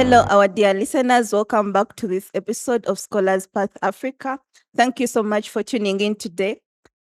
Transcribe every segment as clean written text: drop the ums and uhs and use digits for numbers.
Hello, our dear listeners. Welcome back to this episode of Scholars Path Africa. Thank you so much for tuning in today.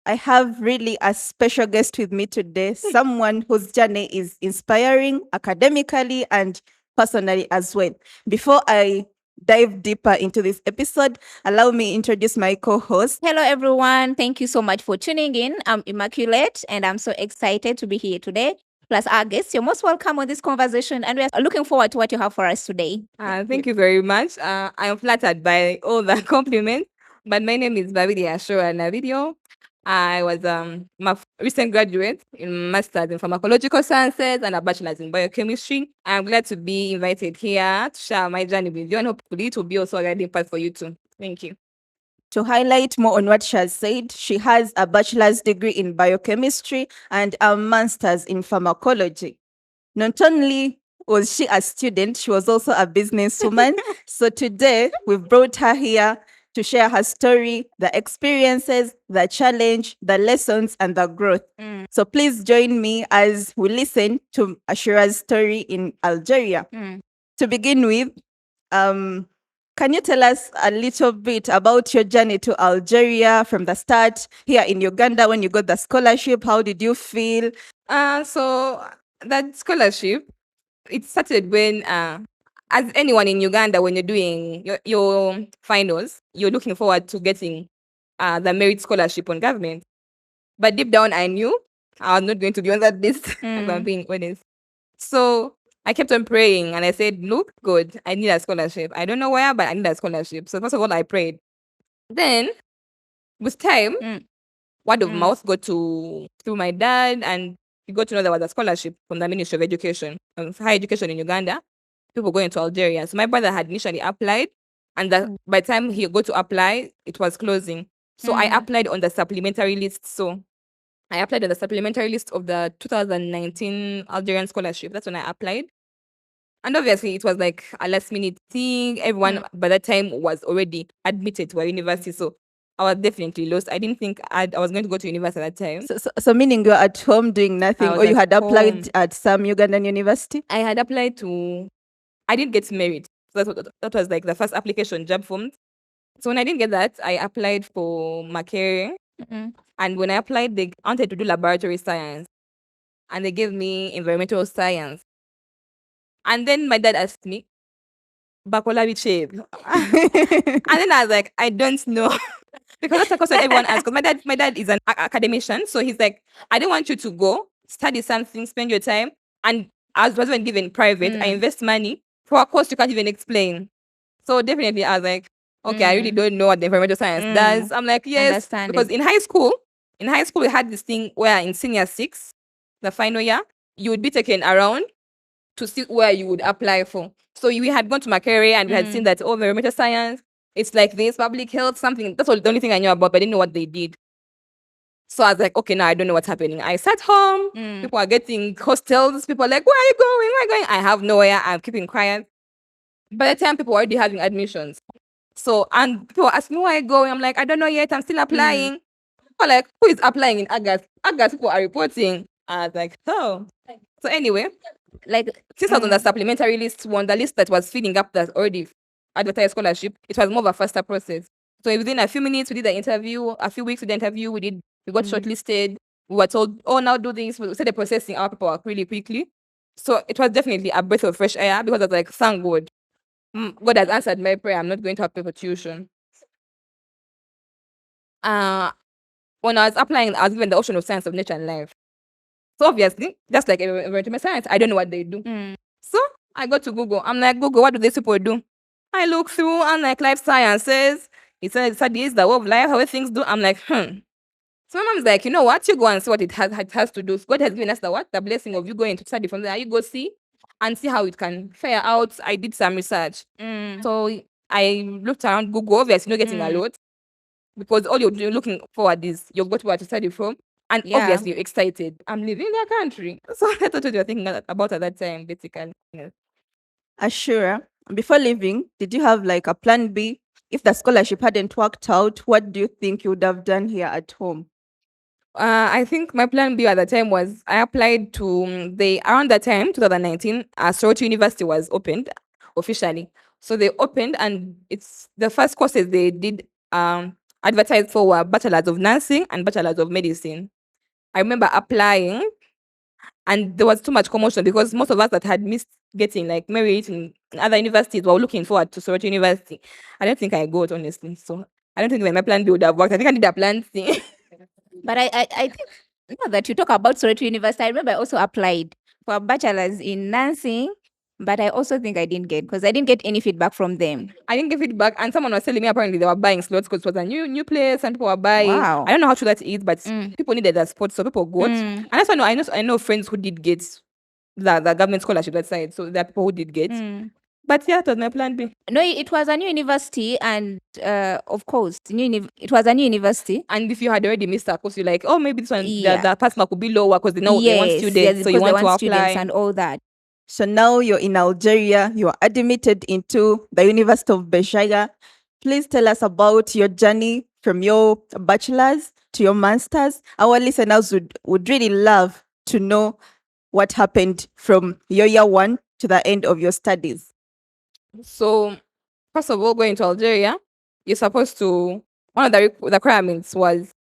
I have really a special guest with me today, someone whose journey is inspiring academically and personally as well. Before I dive deeper into this episode, allow me introduce my co-host. Hello, everyone. Thank you so much for tuning in. I'm Immaculate, and I'm so excited to be here today. Plus, our guests, you're most welcome on this conversation, and we're looking forward to what you have for us today. Thank you very much. I am flattered by all the compliments. But my name is Hajat Ashura Navidio. I was my recent graduate in Masters in Pharmacological Sciences and a Bachelor's in Biochemistry. I'm glad to be invited here to share my journey with you, and hopefully it will be also a guiding path for you too. Thank you. To highlight more on what she has said, she has a bachelor's degree in biochemistry and a master's in pharmacology. Not only was she a student, she was also a businesswoman. So today we've brought her here to share her story, the experiences, the challenge, the lessons, and the growth. So please join me as we listen to Ashura's story in Algeria. To begin with, can you tell us a little bit about your journey to Algeria from the start here in Uganda when you got the scholarship? How did you feel? So that scholarship, it started when, as anyone in Uganda, when you're doing your finals, you're looking forward to getting the merit scholarship on government. But deep down, I knew I was not going to be on that list, if I'm being honest. So I kept on praying and I said, look, God, I need a scholarship. I don't know where, but I need a scholarship. So first of all, I prayed. Then, with time, word of mouth got through my dad, and he got to know there was a scholarship from the Ministry of Education, higher education in Uganda. People going to Algeria. So my brother had initially applied, and by the time he got to apply, it was closing. So I applied on the supplementary list. So I applied on the supplementary list of the 2019 Algerian scholarship. That's when I applied. And obviously, it was like a last minute thing. Everyone by that time was already admitted to a university. So I was definitely lost. I didn't think I was going to go to university at that time. So meaning you're at home doing nothing, was or you at had applied home. at some Ugandan university? I had applied to, I didn't get married. So that was like the first application job formed. So when I didn't get that, I applied for Makere. And when I applied, they wanted to do laboratory science. And they gave me environmental science. And then my dad asked me, Bakola Bicheb. And then I was like, I don't know. Because that's the question everyone asks. Because my dad is an academician. So he's like, I don't want you to go, study something, spend your time. And as was when given private, I invest money for a course you can't even explain. So definitely I was like, okay, I really don't know what the environmental science does. I'm like, yes. Because in high school, we had this thing where in senior 6, the final year, you would be taken around to see where you would apply for. So we had gone to Makere and we had seen that, environmental science, it's like this, public health, something. That's all the only thing I knew about, but I didn't know what they did. So I was like, okay, now I don't know what's happening. I sat home, people are getting hostels, people are like, where are you going? Where are you going? I have nowhere, I'm keeping quiet. By the time people were already having admissions. So, and people were asking me where are you going? I'm like, I don't know yet, I'm still applying. People are like, who is applying in August? August people are reporting. I was like, oh. So anyway, like since I was on the supplementary list, on the list that was filling up that already advertised scholarship, it was more of a faster process. So within a few minutes, we did the interview. A few weeks with the interview, we got shortlisted. We were told, oh, now do this. We started processing our paperwork really quickly. So it was definitely a breath of fresh air because I was like, thank God. God has answered my prayer. I'm not going to have to pay for tuition. When I was applying, I was given the option of science of nature and life. So obviously, just like environmental science, I don't know what they do. So I go to Google. I'm like, Google, what do these people do? I look through, I'm like, life sciences. It studies the way of life, how things do. I'm like, So my mom's like, you know what? You go and see what it has to do. God has given us the what? The blessing of you going to study from there. You go see and see how it can fare out. I did some research. So I looked around Google, obviously not getting a lot. Because all you're looking forward is you've got where to study from. And obviously you're excited. I'm leaving the country. So that's what you were thinking about at that time, basically. Yes. Ashura, before leaving, did you have like a plan B? If the scholarship hadn't worked out, what do you think you would have done here at home? I think my plan B at the time was I applied to around that time, 2019, Soroti University was opened. officially. So they opened, and it's the first courses they did advertise for were bachelors of nursing and bachelors of medicine. I remember applying, and there was too much commotion because most of us that had missed getting like merit in other universities were looking forward to Sorority University. I don't think I got, honestly. So I don't think that my plan B would have worked. I think I did a plan C. But I think now that you talk about Soweto University, I remember I also applied for a bachelor's in nursing, but I also think I didn't get because I didn't get any feedback from them. I didn't get feedback, and someone was telling me apparently they were buying slots because it was a new place and people were buying. Wow. I don't know how true that is, but people needed that spot, so people got. Mm. And that's why I know friends who did get the government scholarship that side, so there are people who did get. But yeah, that was my plan B. No, it was a new university, and of course, it was a new university. And if you had already missed that course, you're like, oh, maybe this one, Yeah. the pass mark could be lower because they know they want students, yes, so you because want they to want students apply. and all that. So now you're in Algeria, you're admitted into the University of Béjaia. Please tell us about your journey from your bachelor's to your master's. Our listeners would really love to know what happened from your year one to the end of your studies. So, first of all, going to Algeria, you're supposed to, one of the requirements was,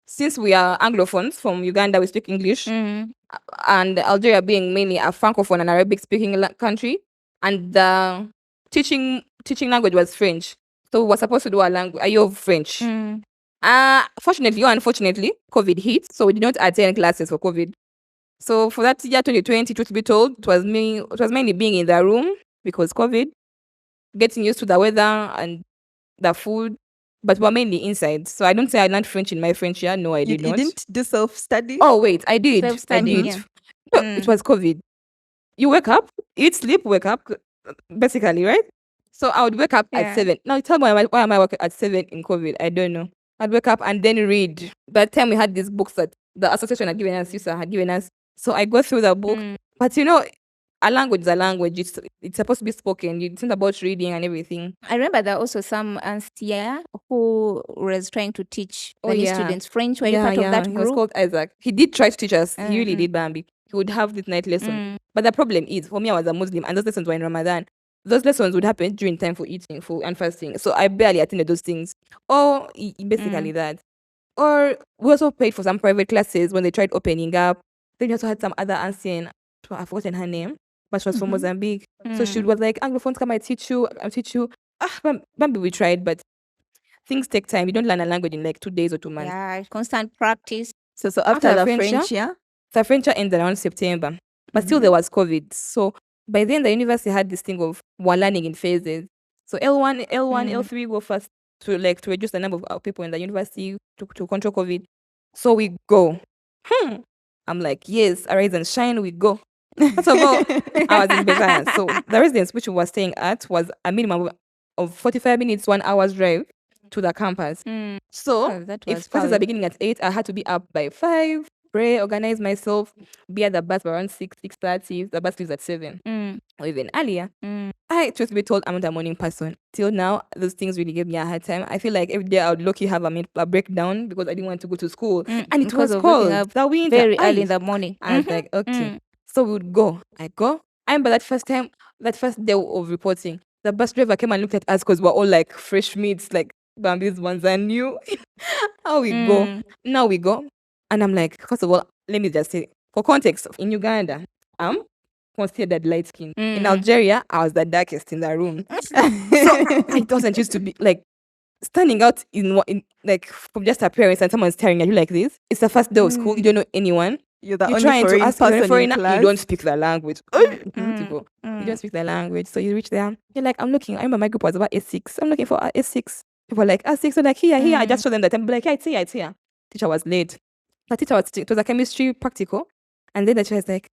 since we are Anglophones from Uganda, we speak English, and Algeria being mainly a Francophone and Arabic speaking country, and the teaching language was French. So we were supposed to do a year of French. Fortunately or unfortunately, COVID hit, so we did not attend classes for COVID. So for that year 2020, truth be told, it was mainly being in the room because COVID, getting used to the weather and the food, but we're mainly inside. So I don't say I learned French in my French year. No, I did not. You didn't do self-study? Oh, wait, I did. Self-study, I did. yeah. No, it was COVID. You wake up, eat, sleep, wake up, basically, right? So I would wake up at 7. Now tell me why am I working at 7 in COVID? I don't know. I'd wake up and then read. By the time we had these books that the association had given us, USA had given us. So I go through the book. But you know, a language is a language. It's supposed to be spoken. It's not about reading and everything. I remember there are also some aunts who was trying to teach the new students French. Were you part of that He group? was called Isaac. He did try to teach us. He really did, Bambi. He would have this night lesson. But the problem is, for me, I was a Muslim, and those lessons were in Ramadan. Those lessons would happen during time for eating and fasting. So I barely attended those things. Or basically that. Or we also paid for some private classes when they tried opening up. Then we also had some other ancient, I've forgotten her name, but she was from Mozambique. So she was like, Anglophones, come, I'll teach you. Bambi, we tried, but things take time. You don't learn a language in like 2 days or 2 months. Yeah, constant practice. So after the French, the French ended around September. But still there was COVID. So by then the university had this thing of we're learning in phases. So L1, L3 go first to reduce the number of people in the university to control COVID. So we go. I'm like, yes, arise and shine, we go. First of all, I was in Béjaia. So the residence which we were staying at was a minimum of 45 minutes, 1 hour's drive to the campus. So if classes are beginning at 8, I had to be up by 5, pray, organize myself, be at the bus by around 6:30. The bus leaves at 7 or even earlier. I, truth be told, I'm not a morning person. Till now, those things really gave me a hard time. I feel like every day I would lucky have a breakdown because I didn't want to go to school. And it was cold. The winter. Very early in the morning. I was like, okay. So we would go. I go. I remember that first day of reporting, the bus driver came and looked at us because we're all like fresh meats, like, bam, these ones are new. How we go. Now we go. And I'm like, first of all, let me just say, for context, in Uganda, I'm considered light skin. In Algeria, I was the darkest in the room. So it wasn't used to be like standing out in like from just appearance and someone staring at you like this. It's the first day of school. You don't know anyone. You're trying to ask person in class. You don't speak the language. You don't speak the language. So you reach there. You're like, I'm looking. I remember my group was about S6. I'm looking for S6. People were like, S6. So like, here. I just showed them that. I'm like, yeah, it's here. Teacher was late. The teacher was teaching. It was a chemistry practical. And then the teacher was like,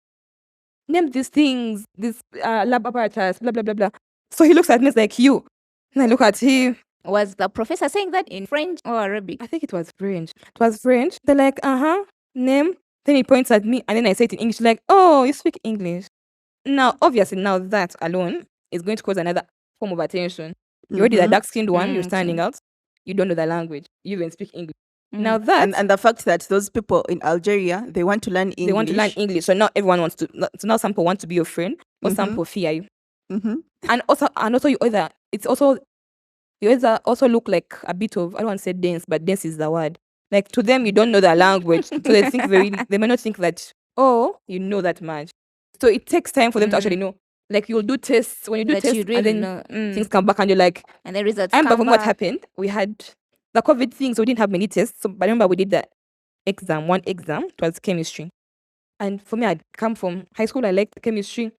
name these things, this lab apparatus, blah, blah, blah, blah. So he looks at me, it's like, you. And I look at him. Was the professor saying that in French or Arabic? I think it was French. It was French. They're like, name. Then he points at me, and then I say it in English, like, oh, you speak English. Now, obviously, now that alone is going to cause another form of attention. You're already the dark-skinned one, you're standing out. You don't know the language. You even speak English. Now that... And the fact that those people in Algeria, they want to learn English. They want to learn English. So now everyone wants to... So now some people want to be your friend, or some people fear you. And also you either also look like a bit of, I don't want to say dense, but dense is the word. Like to them, you don't know the language, so they may not think that, oh, you know that much. So it takes time for them to actually know. Like you'll do tests, when you do That tests, you and really then know. things come back, and you're like, And the results I remember come from what back. happened. We had the COVID thing, so we didn't have many tests. So, but I remember we did the exam, one exam. It was chemistry. And for me, I'd come from high school. I liked chemistry.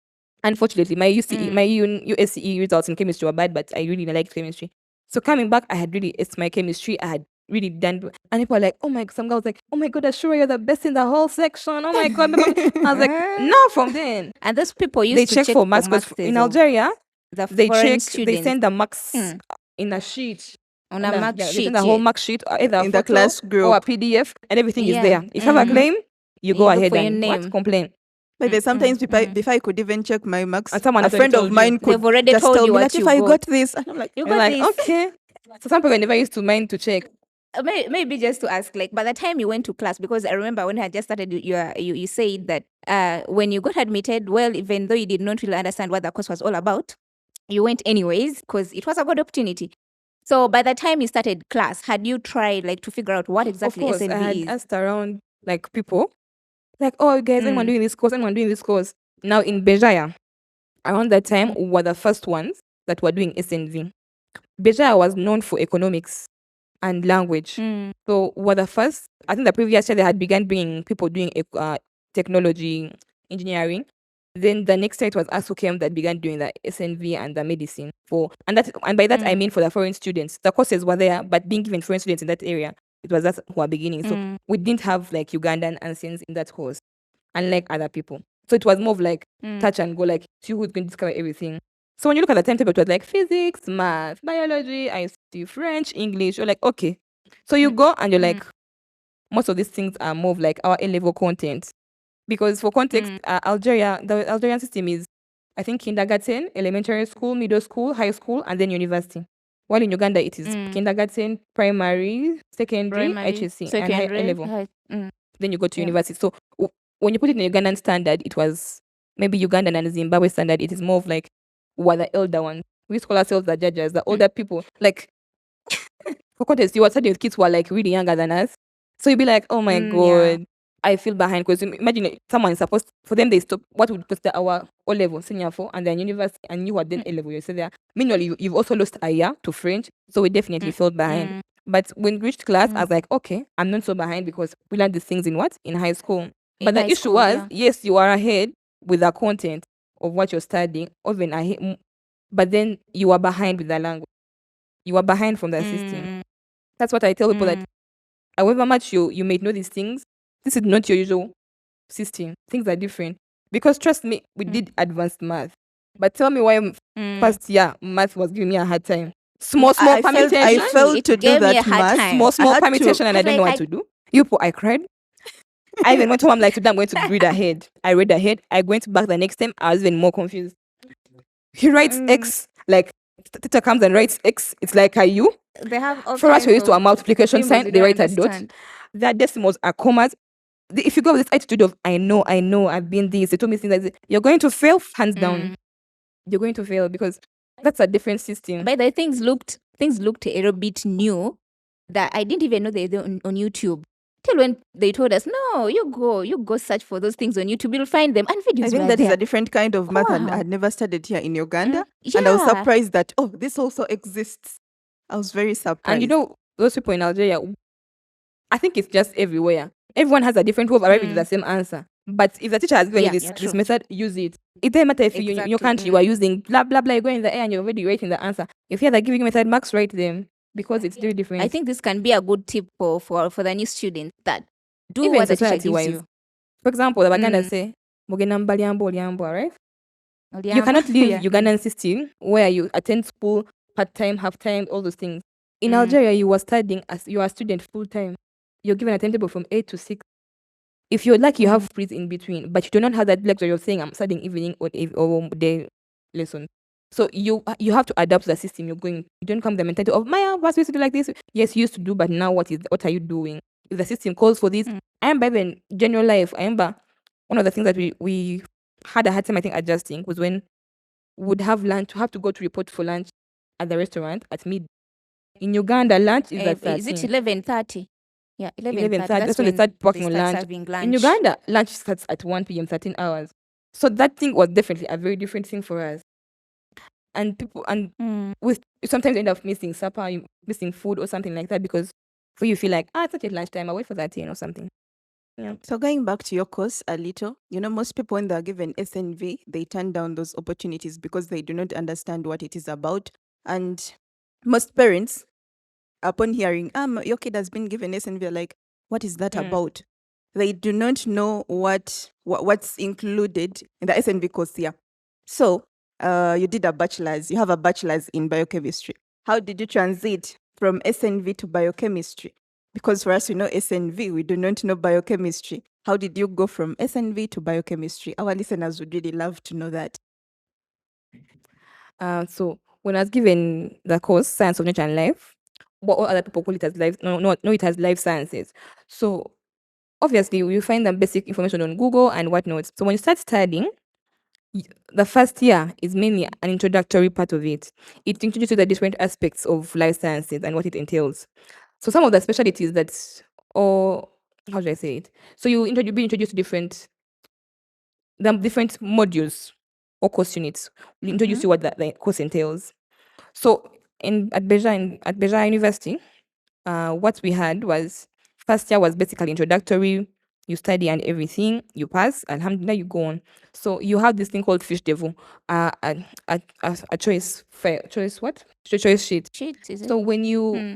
Unfortunately, my USCE results in chemistry were bad, but I really liked chemistry. So coming back, it's my chemistry. I had really done, and people were like, "Oh my!" Some guy was like, "Oh my God, Ashura, you're the best in the whole section. Oh my God!" I was like, "No." From then, And those people they used to check check for for marks because marks in of Algeria, the they foreign check, they students send the marks Mm. in a sheet. on a mark They sheet. send the whole Yeah. mark sheet, or either a In the photo class or a group. PDF, and everything is Yeah. there. If you have a claim, you go You look ahead for your and name. complain. But there's sometimes before I could even check my marks, And someone a has already friend of told you. mine could They've already just told tell you me, what Latif, you I got. got this. And I'm like, You You're got like, this. okay. So some people never used to mind to check. Maybe just to ask, like, by the time you went to class, because I remember when I had just started, you said that when you got admitted, well, even though you did not really understand what the course was all about, you went anyways because it was a good opportunity. So by the time you started class, had you tried like to figure out what exactly Of course, I SNV had is? asked around like people, like, oh guys, anyone doing this course? Anyone doing this course? Now in Béjaia, around that time, were the first ones that were doing SNV. Béjaia was known for economics and language. So were the first. I think the previous year they had begun bringing people doing technology, engineering. Then the next year it was us who came that began doing the SNV and the medicine and by that I mean for the foreign students. The courses were there, but being given foreign students in that area, it was us who were beginning. So we didn't have like Ugandan ancients in that course, unlike other people. So it was more of like touch and go, like see who's going to discover everything. So when you look at the timetable, it was like physics, math, biology, ICT, French, English. You're like, okay. So you go and you're like, most of these things are more of like our A-level content. Because for context, the Algerian system is, I think, kindergarten, elementary school, middle school, high school, and then university. While in Uganda, it is kindergarten, primary, secondary, HSC, and high A-level. Then you go to university. So when you put it in Ugandan standard, it was maybe Ugandan and Zimbabwe standard. It is more of like, who are the elder ones. We used to call ourselves the judges, the older people. Like, for context, you were studying with kids who are like really younger than us. So you'd be like, oh my God, I feel behind. Because imagine someone is supposed, for them, they stop what would consider our O level, senior 4, and then university, and you are then A level. You say there. Meanwhile, you've also lost a year to French. So we definitely felt behind. But when we reached class, I was like, okay, I'm not so behind because we learned these things in what? In high school. But the issue was, yes, you are ahead with the content of what you're studying, or even ahead, but then you are behind with the language. You are behind from the system. That's what I tell people, that however much you may know these things, this is not your usual system. Things are different. Because trust me, we did advanced math. But tell me why first year math was giving me a hard time. Small permutation. I failed It to do gave me a that hard math. time. Small I had permutation, and I don't know what to do. You put, I cried. I even went home, I'm like, today I'm going to read ahead. I read ahead. I went back the next time, I was even more confused. He writes X, like Tita comes and writes X. It's like a U. They have all For us, we kinds used to a of multiplication symbols sign, we they don't write a dot. understand. Their decimals are commas. If you go with this attitude of, I know, I've been this, they told me things like this, you're going to fail, hands down. You're going to fail because that's a different system. By the way, things looked a little bit new that I didn't even know they were on YouTube. Till when they told us, no, you go search for those things on YouTube, you'll find them, and videos I think were that is there. a different kind of math, and I Wow. had never studied here in Uganda. And I was Yeah. surprised that, oh, this also exists. I was very surprised. And you know, those people in Algeria, I think it's just everywhere. Everyone has a different way of arriving to the same answer. But if the teacher has given you this true. method, use it. It doesn't matter if you, in your country you are using blah blah blah, you're going in the air and you're already writing the answer. If you're giving you method, marks, write them because it's very different. I think this can be a good tip for the new students, that do even what the teacher society gives wise. you. For example, the Baganda say, "Mugenda mbaliambo liambo," right? You cannot leave Ugandan system where you attend school part-time, half-time, all those things. In Algeria, you were studying as you are a student full-time. You're given a timetable from 8 to 6. If you're lucky, you have freeze in between, but you do not have that lecture. You're saying, I'm studying evening or day lesson. So you have to adapt to the system you're going. You don't come with the mentality of, Maya, what's supposed to do like this? Yes, you used to do, but now what are you doing? If the system calls for this, I remember even general life. I remember one of the things that we had a hard time, I think, adjusting was when would have to go to report for lunch at the restaurant at mid. In Uganda, lunch is at Is it 13. 11:30? Yeah, 11:30. 11:30. That's when they start they working on start lunch. serving In lunch. Uganda, lunch starts at 1 p.m., 13 hours. So that thing was definitely a very different thing for us. And people, and with sometimes you end up missing supper, you missing food or something like that because for you feel like, it's not yet lunchtime, I'll wait for that or something. Yeah. So going back to your course a little, most people when they're given SNV, they turn down those opportunities because they do not understand what it is about. And most parents, upon hearing, your kid has been given SNV, are like, what is that about? They do not know what's included in the SNV course here. So you did a bachelor's, you have a bachelor's in biochemistry. How did you transit from SNV to biochemistry? Because for us, we know SNV, we do not know biochemistry. How did you go from SNV to biochemistry? Our listeners would really love to know that. So when I was given the course Science of Nature and Life, what all other people call it as life, no, it has life sciences. So obviously you find the basic information on Google and whatnot. So when you start studying, the first year is mainly an introductory part of it. It introduces you the different aspects of life sciences and what it entails. So some of the specialties or how should I say it? So you be introduced to different modules or course units. We introduce you what the course entails. So at Béjaia University, what we had was first year was basically introductory. You study and everything, you pass, alhamdulillah, you go on. So you have this thing called fish devil, a choice sheet. Sheet, is it? So when you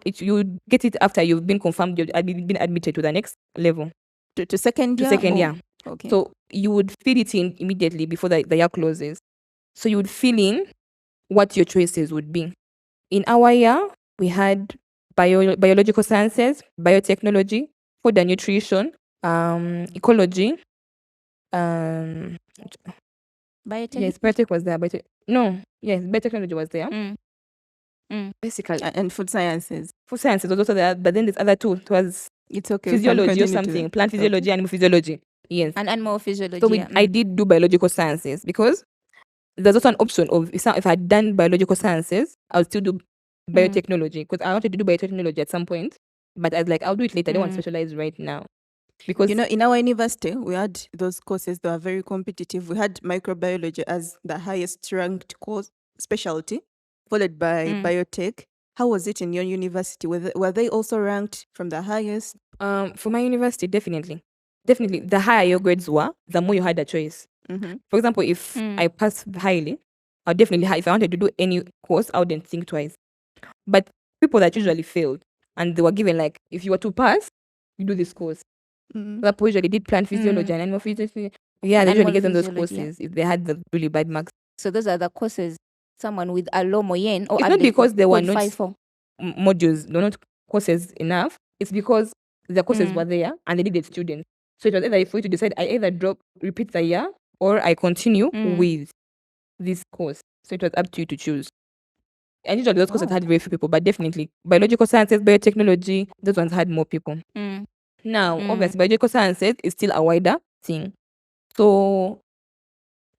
you get it after you've been confirmed, you've been admitted to the next level, To second year? second year. Okay. So you would fill it in immediately before the year closes. So you would fill in what your choices would be. In our year, we had biological sciences, biotechnology, food and nutrition, ecology. Biotech? Yes, biotech was there. Biotechnology was there. Basically, And food sciences. food sciences was also there, but then there's other two. It was It's okay. we can physiology or continue to something, that. plant physiology, animal physiology. Yes. And animal physiology. So I did do biological sciences because there's also an option of if I had done biological sciences, I would still do biotechnology because I wanted to do biotechnology at some point, but I was like, I'll do it later. I don't want to specialize right now because in our university, we had those courses that were very competitive. We had microbiology as the highest ranked course specialty, followed by biotech. How was it in your university? Were they also ranked from the highest? for my university, definitely, the higher your grades were, the more you had a choice. For example, if I passed highly, I'll definitely if I wanted to do any course, I wouldn't think twice. But people that usually failed and they were given like, if you were to pass, you do this course. That people usually did plant physiology and animal physiology. Yeah, they usually get them those courses if they had the really bad marks. So those are the courses someone with a low moyenne or It's not because they were not 0.54. modules, they're not courses enough. It's because the courses were there and they needed students. So it was either for you to decide, I either repeat the year, or I continue with this course. So it was up to you to choose. And usually those courses had very few people, but definitely biological sciences, biotechnology, those ones had more people. Now, obviously, biological sciences is still a wider thing. So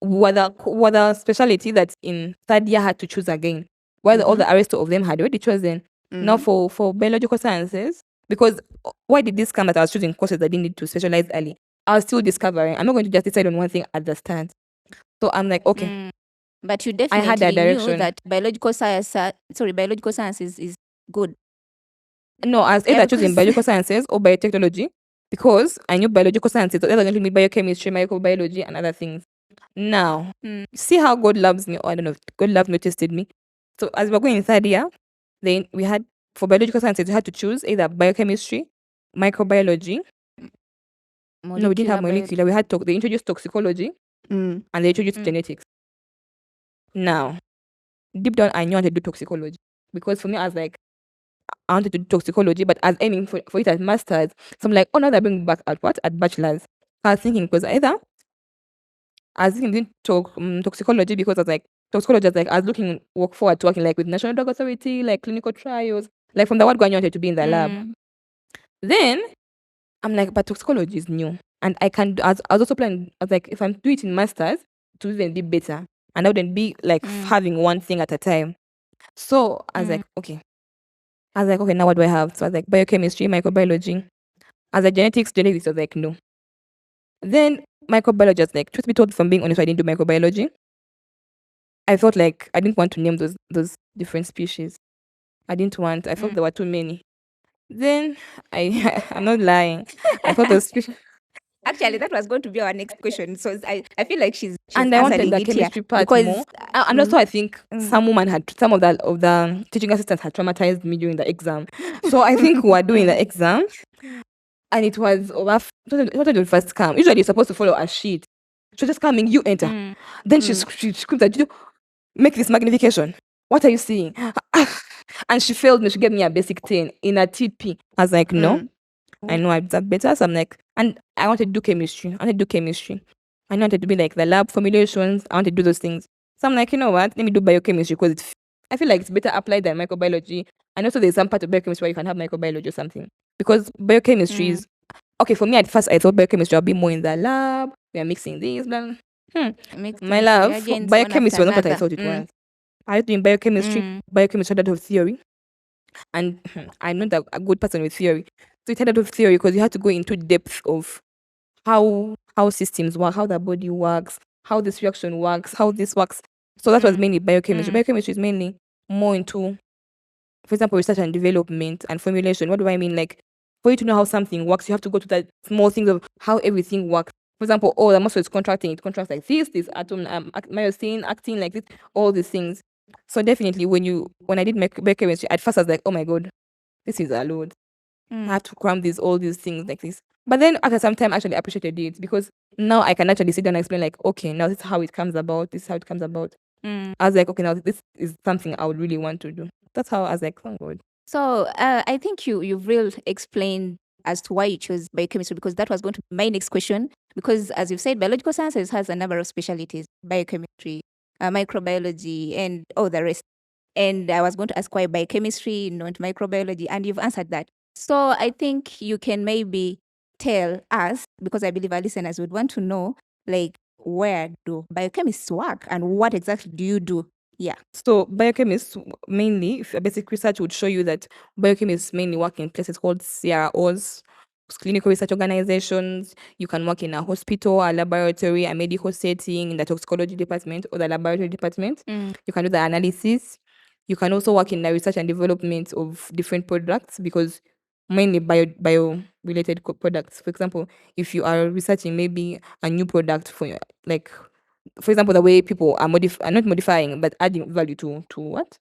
were the specialty that in third year had to choose again, while all the rest of them had already chosen. Now for biological sciences, because why did this come that I was choosing courses that didn't need to specialize early? I was still discovering. I'm not going to just decide on one thing at the start. So I'm like, okay. But you I had definitely a knew direction. that biological science is good. No, I was either choosing because- biological sciences or biotechnology because I knew biological sciences, so either going to be biochemistry, microbiology, and other things. Now, see how God loves me, or I don't know, God loves me, tested me. So as we were going in third year, then we had, for biological sciences, we had to choose either biochemistry, microbiology. No, we didn't have molecular. We had they introduced toxicology and they introduced genetics. Now, deep down, I knew I wanted to do toxicology because for me, I was like, I wanted to do toxicology, but I was aiming for it at masters. So I'm like, oh, now they're bringing back at what? At bachelors. I was thinking, because either I was thinking toxicology because I was like, toxicology was like, I was work forward to working like with National Drug Authority, like clinical trials, like from the word going, I wanted to be in the lab. Then I'm like, but toxicology is new. And I was also planning, I was like, if I'm doing it in masters, to even be better. and I wouldn't be like having one thing at a time. So I was like, okay. I was like, okay, now what do I have? So I was like, biochemistry, microbiology. As a genetics, I was like, no. Then microbiology, was like, truth be told, from being honest, I didn't do microbiology. I felt like I didn't want to name those different species. I didn't want. I felt there were too many. Then I'm not lying. I thought those species, Actually, that was going to be our next question. So I feel like she's and I wanted answering the it here chemistry part more. because And also, I think some of the teaching assistants had traumatized me during the exam. So I think we were doing the exam, and it was what did the first come? Usually, you're supposed to follow a sheet. She just coming, you enter. Then she screams at you, make this magnification. What are you seeing? And she failed me. She gave me a basic 10 in a TP. I was like, no, I know I've done better. So I'm like, and I wanted to do chemistry. I wanted to do chemistry. I wanted to be like the lab formulations. I wanted to do those things. So I'm like, you know what? Let me do biochemistry because I feel like it's better applied than microbiology. And also, there's some part of biochemistry where you can have microbiology or something. Because biochemistry is okay for me. At first, I thought biochemistry would be more in the lab. We are mixing these, blah. My love, biochemistry was not what I thought it was. I was doing biochemistry. Biochemistry had a lot of theory, and I'm not a good person with theory. So it had a lot of theory because you had to go into depth of how systems work, how the body works, how this reaction works, how this works. So that was mainly biochemistry. Biochemistry is mainly more into, for example, research and development and formulation. What do I mean? Like, for you to know how something works, you have to go to the small things of how everything works. For example, oh, the muscle is contracting. It contracts like this atom, myosin, acting like this, all these things. So definitely, when I did biochemistry, at first I was like, oh my god, this is a load. I have to cram all these things like this. But then after some time, I actually appreciated it because now I can actually sit down and explain, like, okay, now this is how it comes about. This is how it comes about. I was like, okay, now this is something I would really want to do. That's how I was like, oh god. So I think you've really explained as to why you chose biochemistry because that was going to be my next question. Because as you've said, biological sciences has a number of specialties: biochemistry, microbiology, and all the rest. And I was going to ask why biochemistry, not microbiology, and you've answered that. So I think you can maybe tell us, because I believe our listeners would want to know, like, where do biochemists work and what exactly do you do? Yeah. So biochemists mainly, if a basic research would show you that biochemists mainly work in places called CROs, clinical research organizations. You can work in a hospital, a laboratory, a medical setting, in the toxicology department or the laboratory department. You can do the analysis. You can also work in the research and development of different products because mainly bio related products. For example, if you are researching maybe a new product like for example, the way people are not modifying, but adding value to what?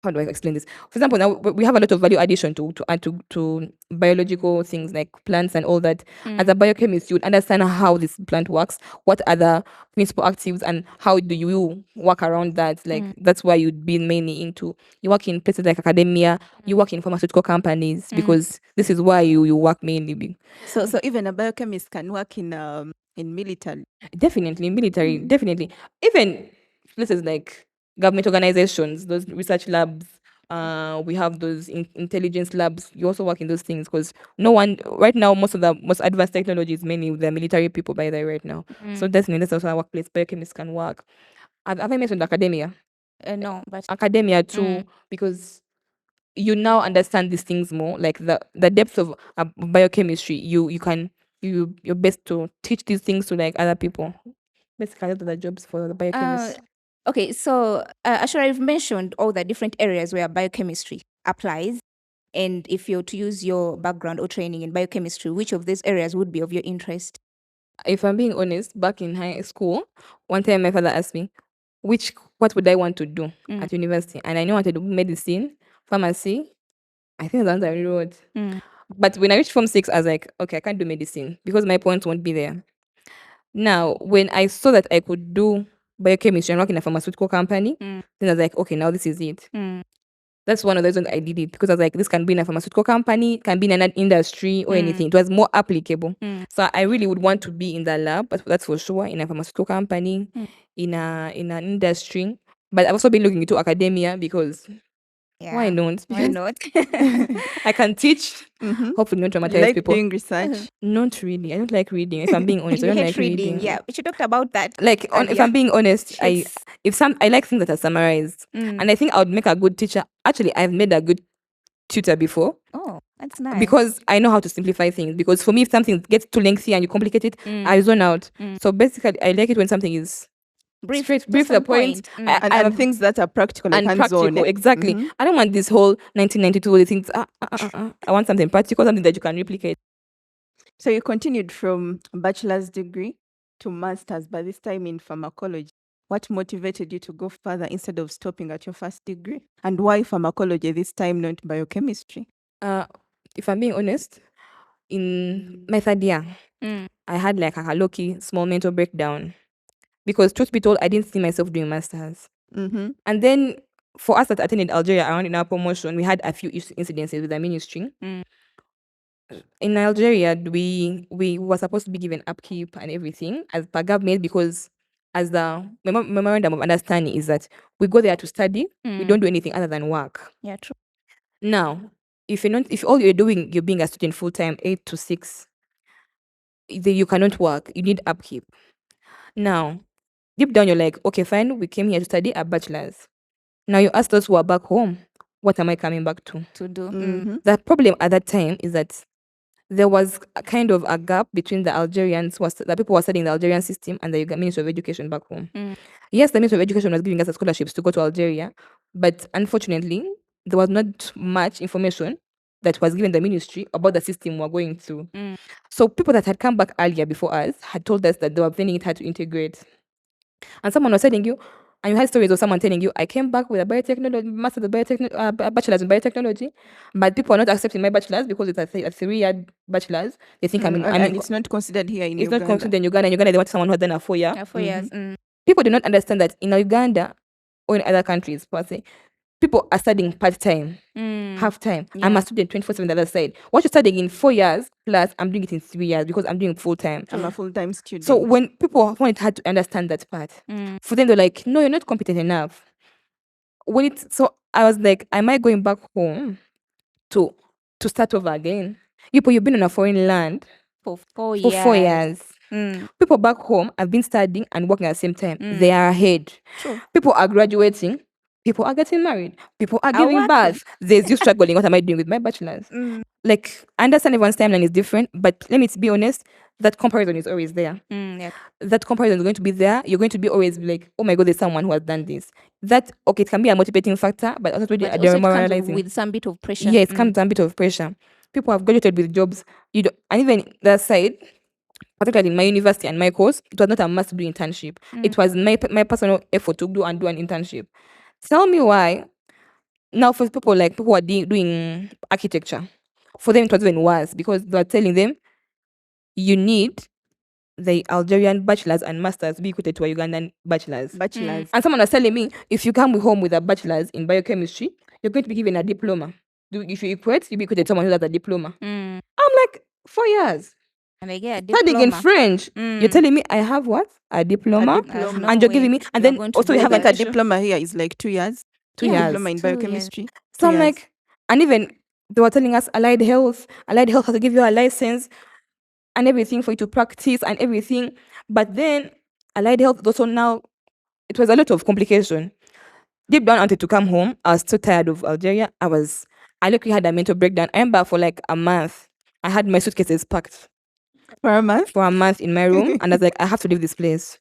How do I explain this? For example, now we have a lot of value addition to add to biological things like plants and all that. As a biochemist, you would understand how this plant works, what are the principal actives, and how do you work around that. Like that's why you'd be mainly into. You work in places like academia, you work in pharmaceutical companies because this is why you work mainly. So even a biochemist can work in military. Definitely, military, definitely. Even places like government organizations, those research labs, we have those intelligence labs. You also work in those things because no one, right now, most of the most advanced technology is mainly with the military people by the way right now. So definitely, that's also a workplace biochemists can work. Have I mentioned academia? No, but Academia too, because you now understand these things more, like the depth of biochemistry. You're best to teach these things to like other people. Basically, those are the jobs for the biochemists. okay. So Ashura, you've mentioned all the different areas where biochemistry applies. And if you're to use your background or training in biochemistry, which of these areas would be of your interest? If I'm being honest, back in high school, one time my father asked me, what would I want to do at university? And I knew I wanted to do medicine, pharmacy. I think that's what I wrote. But when I reached Form 6, I was like, okay, I can't do medicine because my points won't be there. Now, when I saw that I could do biochemistry and work in a pharmaceutical company, then I was like, okay, now this is it. That's one of the reasons I did it because I was like, this can be in a pharmaceutical company, can be in an industry or anything. It was more applicable. So I really would want to be in the lab, but that's for sure, in a pharmaceutical company, in an industry. But I've also been looking into academia because Yeah. Why not? Why Because not? I can teach. Mhm. Hopefully, not You traumatize like people. doing research? Not really. I don't like reading. If I'm being honest, I You don't hate like reading. reading. Yeah, we should talk about that. Like, if earlier. I'm being honest, It's I like things that are summarized, and I think I would make a good teacher. Actually, I've made a good tutor before oh, that's nice. because I know how to simplify things. Because for me, if something gets too lengthy and you complicate it, I zone out. So basically, I like it when something is brief, straight, just brief to the on point. And things that are practical, like and hands-on. practical, exactly. Mhm. I don't want this whole 1992 all the things. I want something practical, something that you can replicate. So you continued from bachelor's degree to master's, but this time in pharmacology. What motivated you to go further instead of stopping at your first degree? And why pharmacology this time, not biochemistry? If I'm being honest, in my third year, I had like a low-key small mental breakdown because, truth be told, I didn't see myself doing masters. Mm-hmm. And then for us that attended Algeria around in our promotion, we had a few incidences with the ministry. In Algeria, we were supposed to be given upkeep and everything as per government because as the memorandum of understanding is that we go there to study, we don't do anything other than work. Yeah, true. Now, if all you're doing, you're being a student full time, 8 to 6, then you cannot work. You need upkeep. Now, deep down, you're like, okay, fine, we came here to study a bachelor's. Now you ask those who are back home, what am I coming back to? To do. Mm-hmm. The problem at that time is that there was a kind of a gap between the Algerians, the people who were studying the Algerian system and the Ministry of Education back home. Yes, the Ministry of Education was giving us scholarships to go to Algeria, but unfortunately, there was not much information that was given the ministry about the system we're going through. So people that had come back earlier before us had told us that they were finding it hard to integrate. And someone was telling you, and you had stories of someone telling you, I came back with a biotechnology, master's of bachelor's in biotechnology, but people are not accepting my bachelor's because it's a 3-year bachelor's. They think And it's not considered here in it's Uganda. not considered in Uganda. In Uganda, they want someone who has done a 4-year. Yeah, 4 years. People do not understand that in Uganda or in other countries, per se, people are studying part-time, half-time. I'm a student 24/7 the other side. What you're studying in 4 years plus, I'm doing it in 3 years because I'm doing full-time. I'm a full-time student. So when people find it hard to understand that part, for them they're like, no, you're not competent enough. So I was like, am I going back home to start over again? You've been on a foreign land For 4 for years. 4 years. People back home have been studying and working at the same time. They are ahead. True. People are graduating. People are getting married. People are giving working. birth. There's you struggling. What am I doing with my bachelor's? Like, I understand everyone's timeline is different, but let me be honest, that comparison is always there. Yeah. That comparison is going to be there. You're going to be always like, oh my God, there's someone who has done this. It can be a motivating factor, but also really But also it comes demoralizing. with some bit of pressure. Yeah, it comes with a bit of pressure. People have graduated with jobs. And even that side, particularly in my university and my course, it was not a must do internship. It was my personal effort to do an internship. Tell me why. Now, for people who are doing architecture, for them it was even worse because they were telling them you need the Algerian bachelor's and master's be equated to a Ugandan bachelor's. And someone was telling me, if you come home with a bachelor's in biochemistry, you're going to be given a diploma. If you equate, you'll be equated to someone who has a diploma. I'm like, 4 years. And I get a Studying in diploma. French. You're telling me I have what? A diploma? diploma. And you're giving me, and then also you have Like a a diploma here is like 2 years. 2 Yeah. years. Diploma in 2 years. biochemistry. So 2 I'm years. like, and even they were telling us allied health has to give you a license and everything for you to practice and everything. But then allied health also now, it was a lot of complication. Deep down, I wanted to come home. I was too tired of Algeria. I literally had a mental breakdown. I remember for like a month, I had my suitcases packed For a month? for a month in my room. And I was like, I have to leave this place.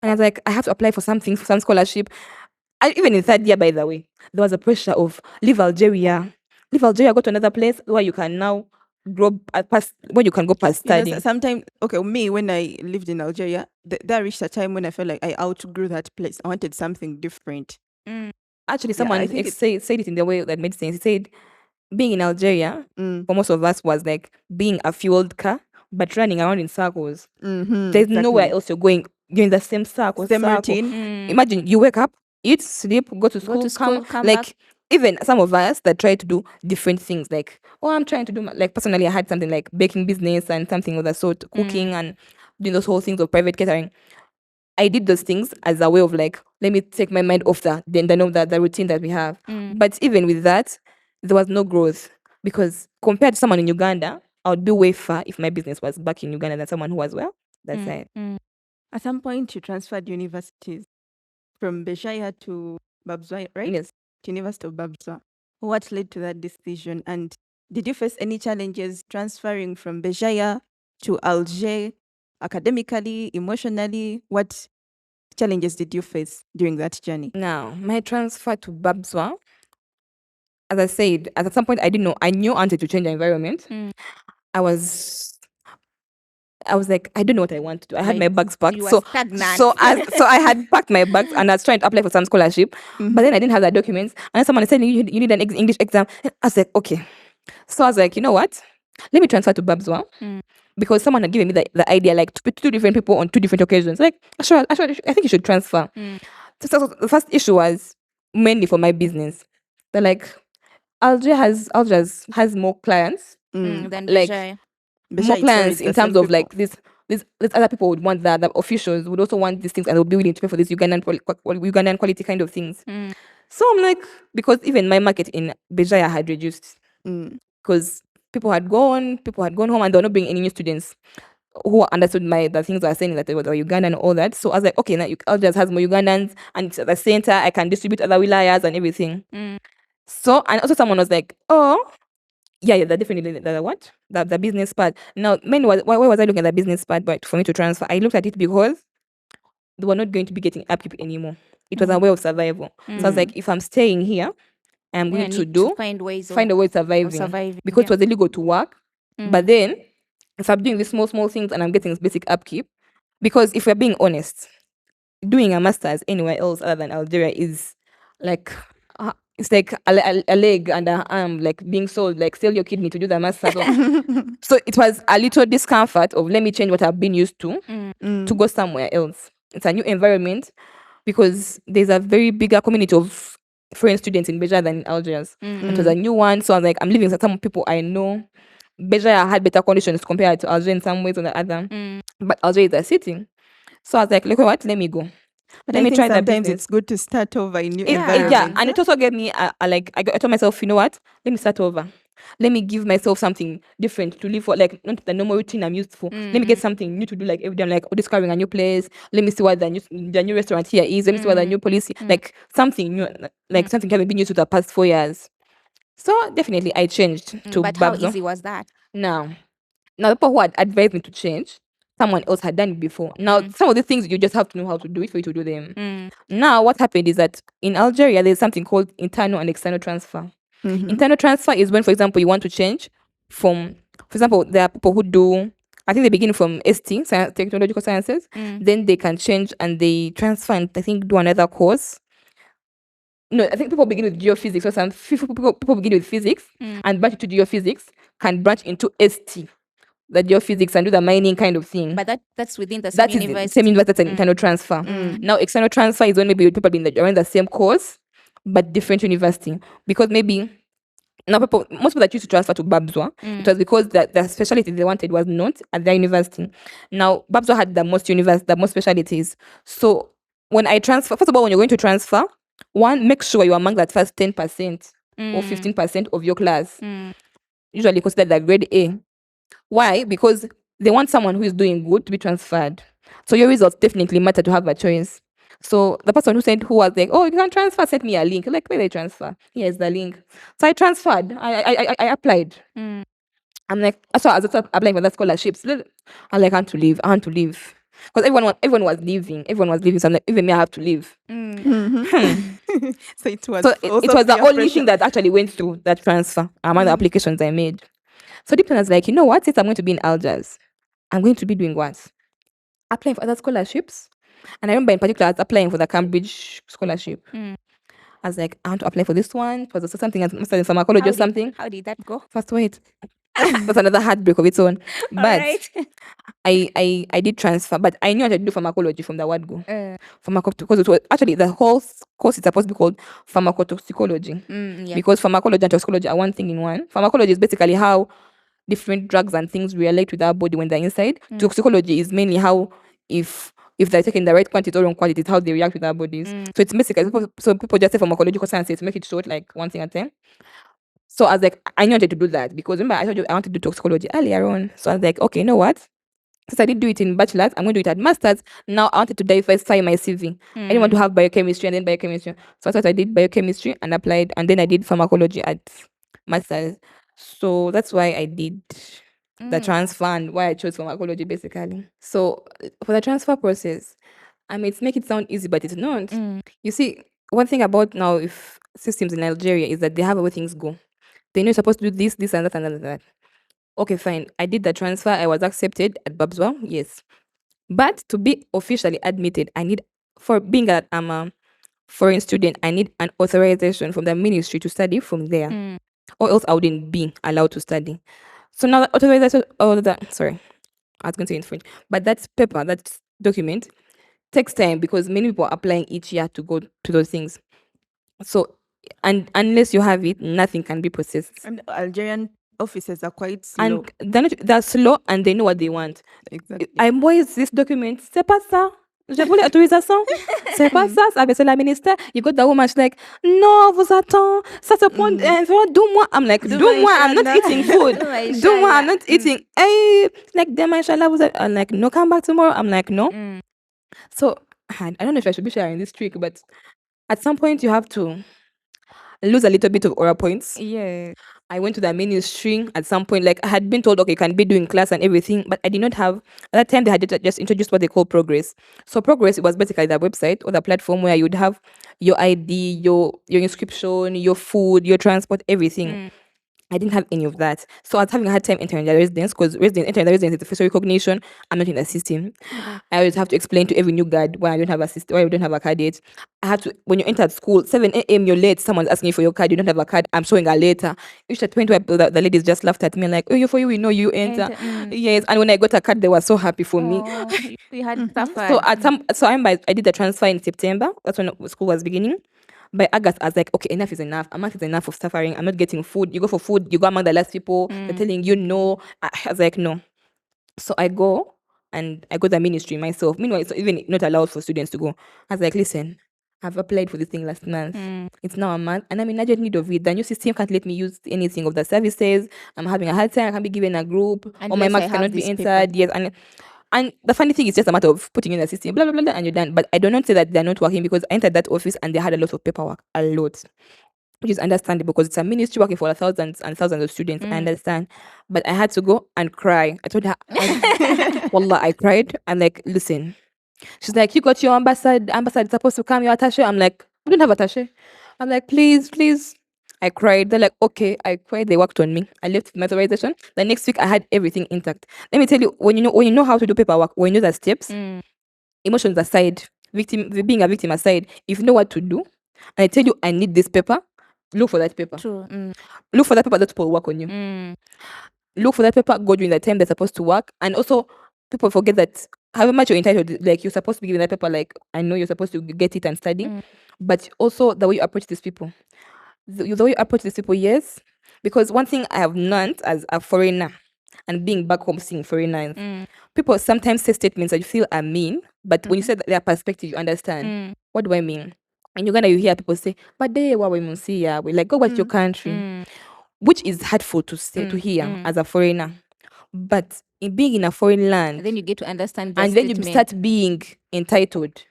And I was like, I have to apply for something, for some scholarship. Even in third year, by the way, there was a pressure of leave Algeria, go to another place where you can now where you can go past studying. Sometimes, me, when I lived in Algeria, there reached a time when I felt like I outgrew that place. I wanted something different. Actually, I someone think said it in the way that made sense. He said, being in Algeria, for most of us, was like being a fueled car, but running around in circles. There's nowhere else you're going. You're in the same circle. Same circle. routine. Imagine you wake up, eat, sleep, go to school, come like back. even some of us that try to do different things, like, I'm trying to do like personally I had something like baking business and something of the sort, cooking and doing those whole things of private catering. I did those things as a way of like, let me take my mind off the routine that we have. But even with that, there was no growth, because compared to someone in Uganda, I would be way far if my business was back in Uganda than someone who was that side. At some point, you transferred universities from Béjaia to Babzwa, right? Yes. To University of Babzwa. What led to that decision? And did you face any challenges transferring from Béjaia to Alger, academically, emotionally? What challenges did you face during that journey? Now, my transfer to Babzwa, as I said, at some point I didn't know. I knew I wanted to change the environment. I was like, I don't know what I want to do. I had my bags packed. You were So stagnant. so I had packed my bags and I was trying to apply for some scholarship, but then I didn't have the documents. And then someone said, you need an English exam. I was like, okay. So I was like, you know what? Let me transfer to Babzwa. Because someone had given me the idea, like, to put two different people on two different occasions. Like, Ashura, I think you should transfer. So the first issue was mainly for my business. They're like, Alger has more clients, Then like, Béjaia. more clients in terms of like this other people would want that. The officials would also want these things, and they'll be willing to pay for this Ugandan quality kind of things. So I'm like, because even my market in Béjaia had reduced, because people had gone home, and they were not bringing any new students who understood the things I was saying, that they were Ugandan and all that. So I was like, okay, now Algiers has more Ugandans, and it's at the center. I can distribute other wilayas and everything. So, and also someone was like, oh, yeah, that definitely the business part. Now, mainly, why was I looking at the business part? But for me to transfer, I looked at it because they were not going to be getting upkeep anymore. It was a way of survival. So I was like, if I'm staying here, I'm going to find a way of surviving. Because it was illegal to work. But then, if I'm doing these small things and I'm getting this basic upkeep, because if we're being honest, doing a master's anywhere else other than Algeria is like, it's like a leg and an arm, like being sold, like sell your kidney to do the master's. So it was a little discomfort of, let me change what I've been used to go somewhere else. It's a new environment, because there's a very bigger community of foreign students in Béjaia than in Algiers. It was a new one, so I was like, I'm living with some people I know. Béjaia had better conditions compared to Alger in some ways or the other, but Alger is a city. So I was like, look what, let me go. But let me try that business. It's good to start over in new environment. Yeah, and it also gave me I told myself, you know what? Let me start over. Let me give myself something different to live for, like not the normal routine I'm used for. Let me get something new to do, like every day. I'm like, discovering a new place. Let me see what the new restaurant here is. Let me see what the new policy, like something new, like something I haven't been used to the past 4 years. So definitely I changed to But Babzwa. how easy was that? Now the people who had advised me to change, someone else had done it before. Now, some of the things you just have to know how to do it for you to do them. Now, what happened is that in Algeria, there's something called internal and external transfer. Internal transfer is when, for example, you want to change from, for example, there are people who do, I think they begin from ST, Technological Sciences, then they can change and they transfer and I think do another course. No, I think people begin with geophysics, or some people begin with physics and branch into geophysics, can branch into ST, the geophysics, and do the mining kind of thing. But that's within the same university. Same university. That's an internal transfer. Now, external transfer is when maybe people be around the same course, but different university. Because maybe now most people that used to transfer to Babzwa, it was because the specialty they wanted was not at their university. Now, Babzwa had the most specialties. So when I transfer, first of all, when you're going to transfer, one, make sure you're among that first 10% or 15% of your class. Usually considered the grade A. Why? Because they want someone who is doing good to be transferred. So your results definitely matter to have a choice. So the person who was like, oh, you can transfer, sent me a link. Like, where they transfer? Here's the link. So I transferred. I applied. I'm like, so I was applying for the scholarships. I'm like, I want to leave. Because everyone was leaving. So I'm like, even me, I have to leave. So it was the only thing that actually went through that transfer among the applications I made. So deep down I was like, you know what? Since I'm going to be in Algiers, I'm going to be doing what? Applying for other scholarships. And I remember in particular, I was applying for the Cambridge scholarship. I was like, I want to apply for this one. For something as master in pharmacology or something. How did that go? First, wait. That's another heartbreak of its own. But right. I did transfer, but I knew I had to do pharmacology from the word go. Because it was actually the whole course is supposed to be called pharmacotoxicology. Because pharmacology and toxicology are one thing in one. Pharmacology is basically how different drugs and things relate with our body when they're inside. Toxicology is mainly how, if if they're taking the right quantity or wrong quantity, it's how they react with our bodies. So it's basically, so people just say pharmacological sciences to make it short, like one thing at a time. So I was like, I wanted to do that because remember I told you I wanted to do toxicology earlier on. So I was like, okay, you know what? Since I did do it in bachelor's, I'm going to do it at master's. Now I wanted to diversify my CV. I didn't want to have biochemistry and then biochemistry. So I thought I did biochemistry and applied, and then I did pharmacology at master's. So that's why I did the transfer and why I chose pharmacology basically. So for the transfer process, I mean, it's make it sound easy, but it's not. You see, one thing about now if systems in Nigeria is that they have where things go. They know you're supposed to do this, this, and that, and that, and that. Okay, fine. I did the transfer. I was accepted at Babswa. Yes. But to be officially admitted, I need, for being a foreign student, I need an authorization from the ministry to study from there. Or else I wouldn't be allowed to study. So now the authorization, sorry, I was going to say in French, but that paper, that document takes time because many people are applying each year to go to those things. So, and unless you have it, nothing can be processed. And Algerian officers are quite slow. And they're slow and they know what they want. Exactly. Moi, this document, c'est pas ça. Je voulais autorisation. C'est pas ça, ça c'est la ministère. You got the woman, she's like, non, vous attends. Ça se prend 2 mois. I'm like, 2 mois, I'm not eating food. 2 mois, I'm not eating. Hey, like, demain, inshallah, I'm like, no, come back tomorrow. I'm like, no. So, I don't know if I should be sharing this trick, but at some point, you have to lose a little bit of aura points. Yeah. I went to the ministry at some point. Like I had been told, okay, you can be doing class and everything, but I did not have. At that time, they had just introduced what they call Progress. So Progress, it was basically the website or the platform where you would have your ID, your inscription, your food, your transport, everything. I didn't have any of that. So I was having a hard time entering the residence because entering the residence is the facial recognition. I'm not in the system. I always have to explain to every new guard why I don't have a system, why I don't have a card yet. I have to, when you enter school, 7 a.m. you're late, someone's asking you for your card, you don't have a card, I'm showing her later. Which at the point where the ladies just laughed at me like, oh, for you, we know you enter. Yes, and when I got a card, they were so happy for me. We had suffered. So I did the transfer in September. That's when school was beginning. By August, I was like, okay, enough is enough. Enough is enough of suffering. I'm not getting food. You go for food, you go among the last people. They're telling you no. I was like, no. So I go and I go to the ministry myself. Meanwhile, it's even not allowed for students to go. I was like, listen, I've applied for this thing last month. It's now a month and I'm in urgent need of it. The new system can't let me use anything of the services. I'm having a hard time. I can't be given a group. Or my marks cannot be entered. Yes. And the funny thing is just a matter of putting in the system, blah, blah, blah, and you're done. But I do not say that they're not working because I entered that office and they had a lot of paperwork, a lot, which is understandable because it's a ministry working for thousands and thousands of students. I understand. But I had to go and cry. I told her, Wallah, I cried. I'm like, listen. She's like, you got your ambassador supposed to come, your attaché. I'm like, we don't have attaché. I'm like, please. I cried. They're like, okay. I cried. They worked on me. I left my authorization. The next week, I had everything intact. Let me tell you, when you know how to do paperwork, when you know the steps, emotions aside, being a victim aside, if you know what to do, and I tell you, I need this paper, look for that paper. True. Look for that paper that people work on you. Look for that paper, go during the time they're supposed to work. And also, people forget that however much you're entitled, like you're supposed to be given that paper, like I know you're supposed to get it and study, but also the way you approach these people. The way you approach these people, yes. Because one thing I have learned as a foreigner and being back home seeing foreigners, people sometimes say statements that you feel are mean, but when you say their perspective, you understand. What do I mean? In Uganda, you hear people say, but they were we see ya. We like, go back to your country. Which is hurtful to say to hear as a foreigner. But in being in a foreign land, And then you get to understand and then you start being entitled,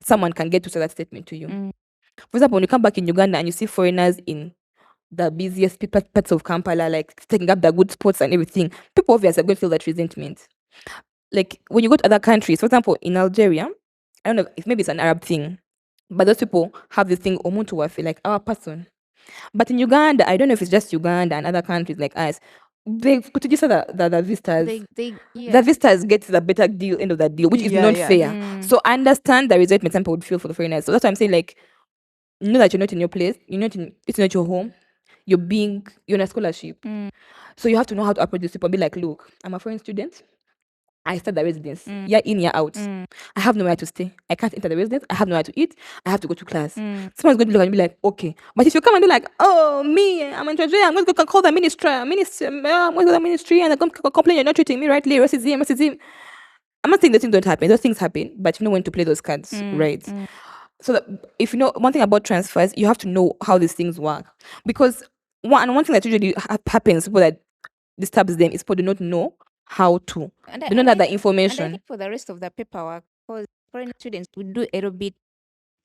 someone can get to say that statement to you. For example, when you come back in Uganda and you see foreigners in the busiest parts of Kampala, like taking up the good spots and everything, people obviously are going to feel that resentment. Like when you go to other countries, for example, in Algeria, I don't know if maybe it's an Arab thing, but those people have this thing, Omuntu Wafi, like our person. But in Uganda, I don't know if it's just Uganda and other countries like us, they could just say the visitors. The visitors get the better deal, end of that deal, which is not fair. So I understand the resentment some people would feel for the foreigners. So that's why I'm saying, like, you know that you're not in your place, it's not your home, you're on a scholarship. So you have to know how to approach these people. Be like, look, I'm a foreign student. I start the residence. Year in, year out. I have nowhere to stay. I can't enter the residence. I have nowhere to eat. I have to go to class. Someone's going to look and be like, okay. But if you come and be like, oh, me, I'm in Nigeria, I'm going to go call the ministry. I'm going to the ministry and I'm going to complain you're not treating me rightly. Racism. I'm not saying those things don't happen. Those things happen, but you know when to play those cards, right? So that if you know one thing about transfers, you have to know how these things work. Because one thing that usually happens people that disturbs them is people do not know how to. They don't have that And I information. think for the rest of the paperwork, because foreign students would do a little bit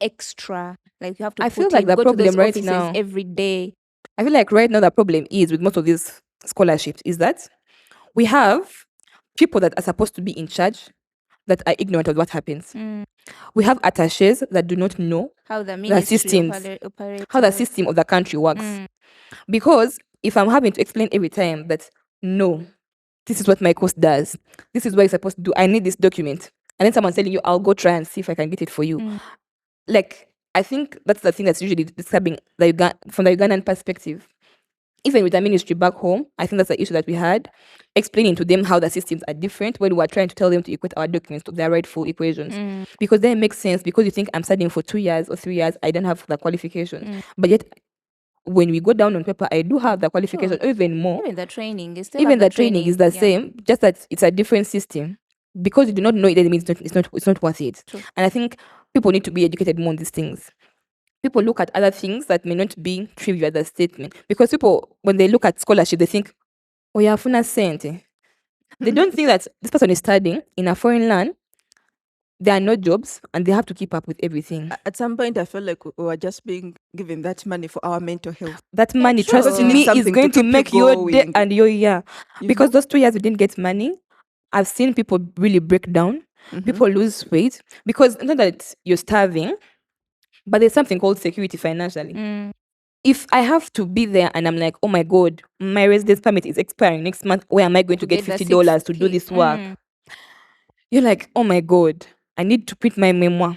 extra. Like you have to I feel put like in, the go to those problem right offices now. every day. I feel like right now the problem is with most of these scholarships is that we have people that are supposed to be in charge that are ignorant of what happens. We have attaches that do not know How the the ministry systems, operates. how the system of the country works. Because if I'm having to explain every time that no, this is what my course does, this is what you're supposed to do, I need this document, and then someone's telling you, I'll go try and see if I can get it for you. Like, I think that's the thing that's usually disturbing from the Ugandan perspective. Even with the ministry back home, I think that's the issue that we had, explaining to them how the systems are different when we were trying to tell them to equate our documents to their rightful equations. Because then it makes sense, because you think I'm studying for 2 years or 3 years, I don't have the qualifications. But yet, when we go down on paper, I do have the qualification, or even more. Even the training is still Even have the training is the yeah. same, just that it's a different system. Because you do not know it, it means it's not worth it. True. And I think people need to be educated more on these things. People look at other things that may not be trivial as a statement. Because people, when they look at scholarship, they think, oh yeah, funa sente. They don't think that this person is studying in a foreign land, there are no jobs, and they have to keep up with everything. At some point, I felt like we were just being given that money for our mental health. That money, true. trust You need me, is something going to to keep make you your day going. and your year. You Because know? those 2 years we didn't get money, I've seen people really break down. People lose weight because not that you're starving, but there's something called security financially. If I have to be there and I'm like, oh my god, my residence permit is expiring next month, where am I going to get the $50 to do 6K. this work? You're like, oh my god, I need to print my memoir,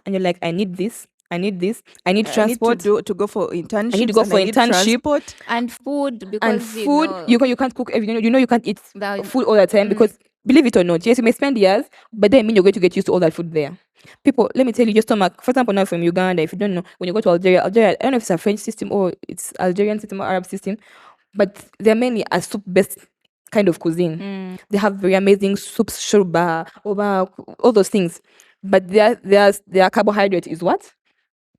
and you're like, I need this, I need this, I need transport, to go for internships. I need to go and for I need internship transport. And food, because and food. You can't cook every, you know you can't eat The- food all the time because believe it or not, yes, you may spend years, but then I mean you're going to get used to all that food there. People, let me tell you, your stomach, for example, now from Uganda, if you don't know, when you go to Algeria, I don't know if it's a French system or it's Algerian system or Arab system, but they're mainly a soup based kind of cuisine. They have very amazing soups, shurba, oba, all those things. But their carbohydrate is what?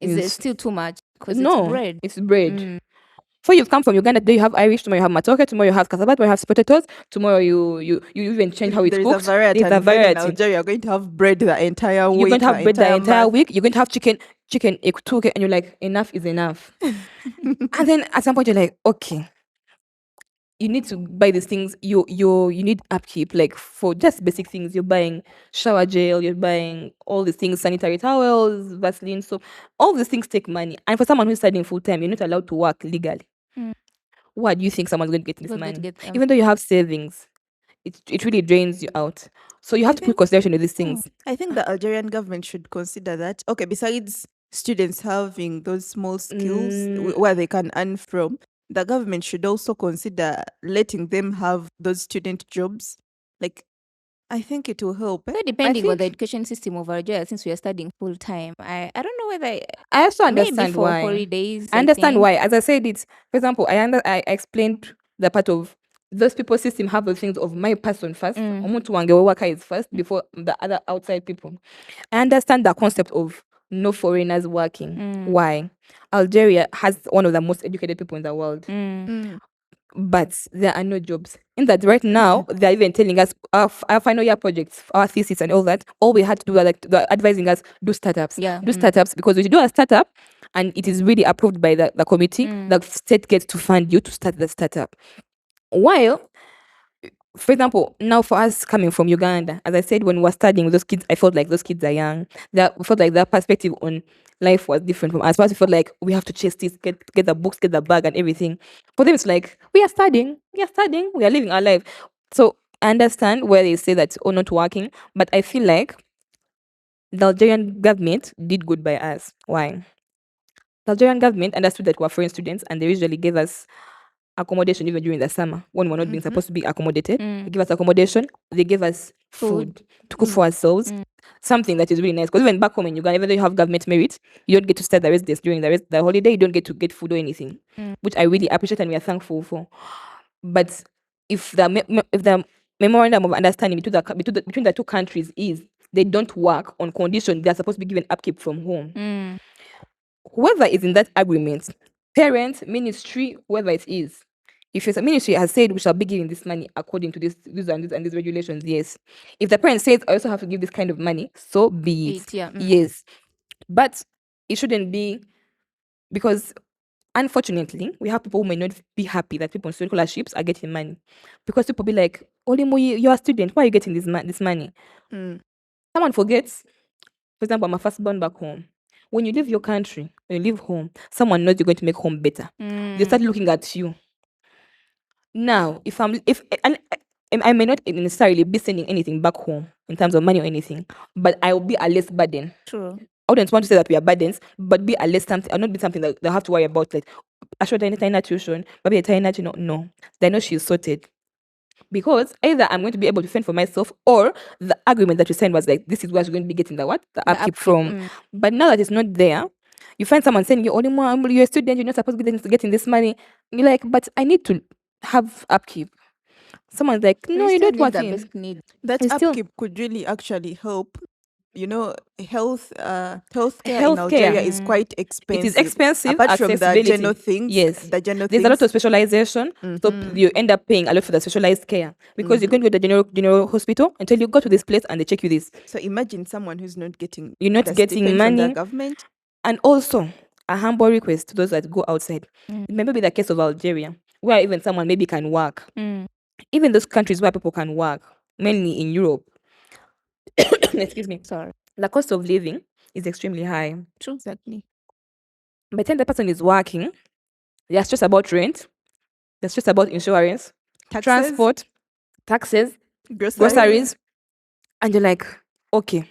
is it still too much? Because it's No, bread. it's bread. So you've come from Uganda, today you have Irish, tomorrow you have matoke, tomorrow you have cassava, tomorrow you have potatoes, tomorrow you even change how it's There is cooked. a variety. There's a And then in variety. Algeria, you're going to have bread the entire week. You're going to have bread the entire month. week. You're going to have chicken, ekutuke, and you're like, enough is enough. And then at some point you're like, okay, you need to buy these things. You need upkeep, like for just basic things. You're buying shower gel, you're buying all these things, sanitary towels, Vaseline. So all these things take money. And for someone who's studying full time, you're not allowed to work legally. Why do you think someone's going to get this Going to money? get them. Even though you have savings, it really drains you out. So you have to put consideration with these things. I think the Algerian government should consider that. Okay, besides students having those small skills where they can earn from, the government should also consider letting them have those student jobs. Like, I think it will help. So depending on the think- education system of Algeria, since we are studying full time, I don't know whether I also maybe understand for why. holidays. I understand think. why. As I said, it's for example, I explained the part of those people's system have those things of my person first. Omuntu wange worker is first before the other outside people. I understand the concept of no foreigners working. Why? Algeria has one of the most educated people in the world. But there are no jobs. In that right now, they're even telling us our final year projects, our thesis and all that. All we had to do was like they're advising us do startups. Yeah. Do startups because if you do a startup and it is really approved by the committee, the state gets to fund you to start the startup. While for example, now for us coming from Uganda, as I said, when we were studying with those kids, I felt like those kids are young. We felt like their perspective on life was different from us. But we felt like we have to chase this, get the books, get the bag and everything. For them, it's like, we are studying, we are living our life. So I understand where they say that, oh, not working. But I feel like the Algerian government did good by us. Why? The Algerian government understood that we were foreign students and they usually gave us accommodation even during the summer when we're not being supposed to be accommodated. They give us accommodation, they give us food to cook for ourselves. Something that is really nice. Because even back home in Uganda, even though you have government merit, you don't get to start the residence during the holiday, you don't get to get food or anything. Which I really appreciate and we are thankful for. But if the memorandum of understanding between the two countries is they don't work on condition they are supposed to be given upkeep from home. Whoever is in that agreement, parents, ministry, whoever it is, if your ministry has said we shall be giving this money according to these regulations, yes. If the parent says I also have to give this kind of money, so be it. Yes. But it shouldn't be, because unfortunately, we have people who may not be happy that people on scholarships are getting money, because people be like, Olimo, you're a student, why are you getting this money? Someone forgets. For example, I'm a firstborn back home. When you leave your country, when you leave home, someone knows you're going to make home better. They start looking at you. Now, if I may not necessarily be sending anything back home in terms of money or anything, but I will be a less burden. True. I wouldn't want to say that we are burdens, but be a less something. I'll not be something that they have to worry about. Like, Ashura tiny tuition, but be tiny, no. They know she's sorted. Because either I'm going to be able to fend for myself, or the agreement that you signed was like, this is where you're going to be getting the upkeep from. But now that it's not there, you find someone saying, you're a student, you're not supposed to be getting this money. You're like, but I need to have upkeep. Someone's like, no, you don't want it. That upkeep could really actually help. Healthcare in Algeria is quite expensive. It is expensive. Apart from the general things. Yes. There's a lot of specialization. So you end up paying a lot for the specialized care. Because you're going to go to the general hospital until you go to this place and they check you this. So imagine someone who's not getting money from the government. And also, a humble request to those that go outside. It may be the case of Algeria, where even someone maybe can work. Even those countries where people can work, mainly in Europe. Excuse me. Sorry. The cost of living is extremely high. True. Exactly. By the time the person is working, they're stressed about rent, they're stressed about insurance, transport, taxes, groceries. And you're like, okay.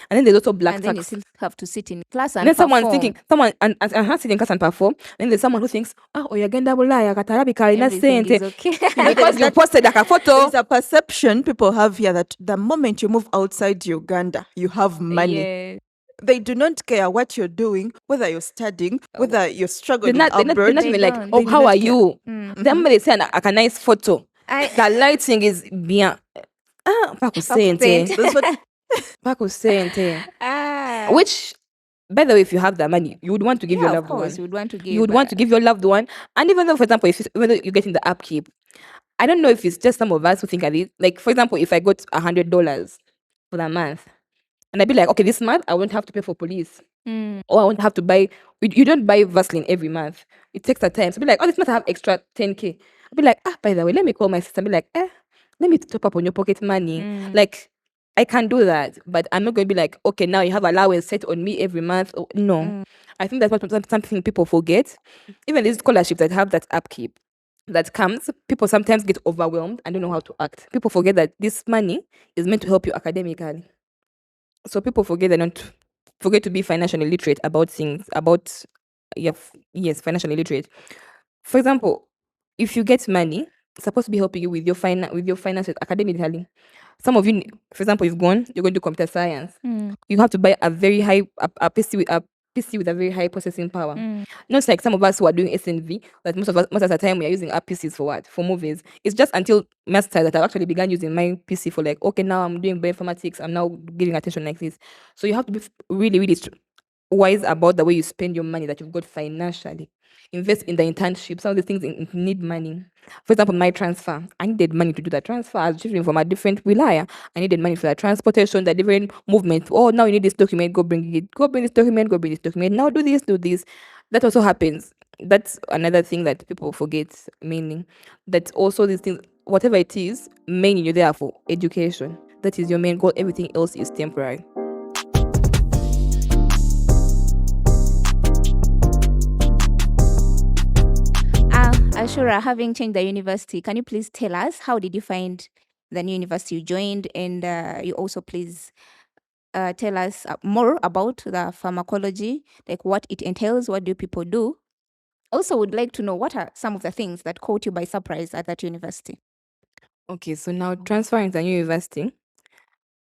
And then there's also black and tax. then you still have to sit in class and then perform. someone's thinking, and has sit in class and perform. Then there's someone who thinks, you're getting double lie, Everything is okay. because you posted like a photo. There's a perception people have here that the moment you move outside Uganda, you have money. Yeah. They do not care what you're doing, whether you're studying, whether you're struggling They're not even like, don't. how are care. you? The moment they say like a nice photo, the lighting is bien. Paco Sente. That's what Paco Sente. Which, by the way, if you have that money, you would want to give your loved one. You would want to give. You would want to give your loved one. And even though, for example, whether you're getting the upkeep, I don't know if it's just some of us who think of it. Like, for example, if I got $100 for that month, and I'd be like, okay, this month I won't have to pay for police. Or I won't have to buy. You don't buy Vaseline every month. It takes a time. So I'd be like, this month I have extra 10K. I'd be like, by the way, let me call my sister and be like, let me top up on your pocket money. Like, I can do that, but I'm not going to be like, okay, now you have allowance set on me every month. No. I think that's something people forget. Even these scholarships that have that upkeep that comes, people sometimes get overwhelmed and don't know how to act. People forget that this money is meant to help you academically. So people forget to be financially literate about things, financially literate. For example, if you get money, it's supposed to be helping you with your finances academically. Some of you, for example, you're going to do computer science. You have to buy a very high a PC with a very high processing power. Not like some of us who are doing SNV, that most of the time we are using our PCs for what? For movies. It's just until master that I actually began using my PC for like, okay, now I'm doing bioinformatics, I'm now giving attention like this. So you have to be really, really wise about the way you spend your money that you've got financially. Invest in the internship. Some of the things need money. For example, my transfer, I needed money to do the transfer. I was shifting from a different wilaya. I needed money for the transportation, the different movement. Now you need this document. Go bring it. Go bring this document. Go bring this document. Now do this. That also happens. That's another thing that people forget, mainly. That also these things, whatever it is, mainly you're there for education. That is your main goal. Everything else is temporary. Ashura, having changed the university, can you please tell us how did you find the new university you joined, and you also please tell us more about the pharmacology, like what it entails, what do people do? Also, would like to know what are some of the things that caught you by surprise at that university. Okay, so now transferring to a new university.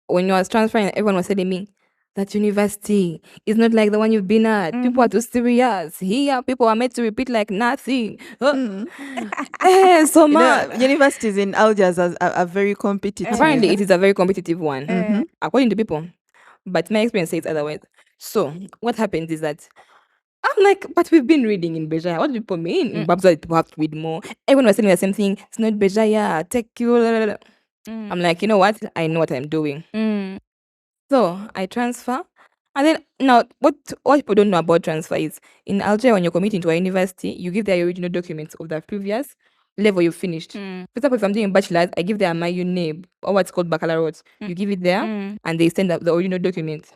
When I was transferring, everyone was telling me, that university is not like the one you've been at. People are too serious. Here, people are made to repeat like nothing. So much. Universities in Algiers are very competitive. Apparently, it is a very competitive one, Mm-hmm. according to people. But my experience says otherwise. So what happens is that I'm like, but we've been reading in Béjaia. What do people mean? In Babza, people have to read more. Everyone was saying the same thing. It's not Béjaia, take you. I'm like, you know what? I know what I'm doing. So I transfer. And then now, what people don't know about transfer is in Algeria, when you're committing to a university, you give their original documents of the previous level you finished. For example, if I'm doing bachelor's, I give them my name or what's called baccalaureate. You give it there, and they send the original document.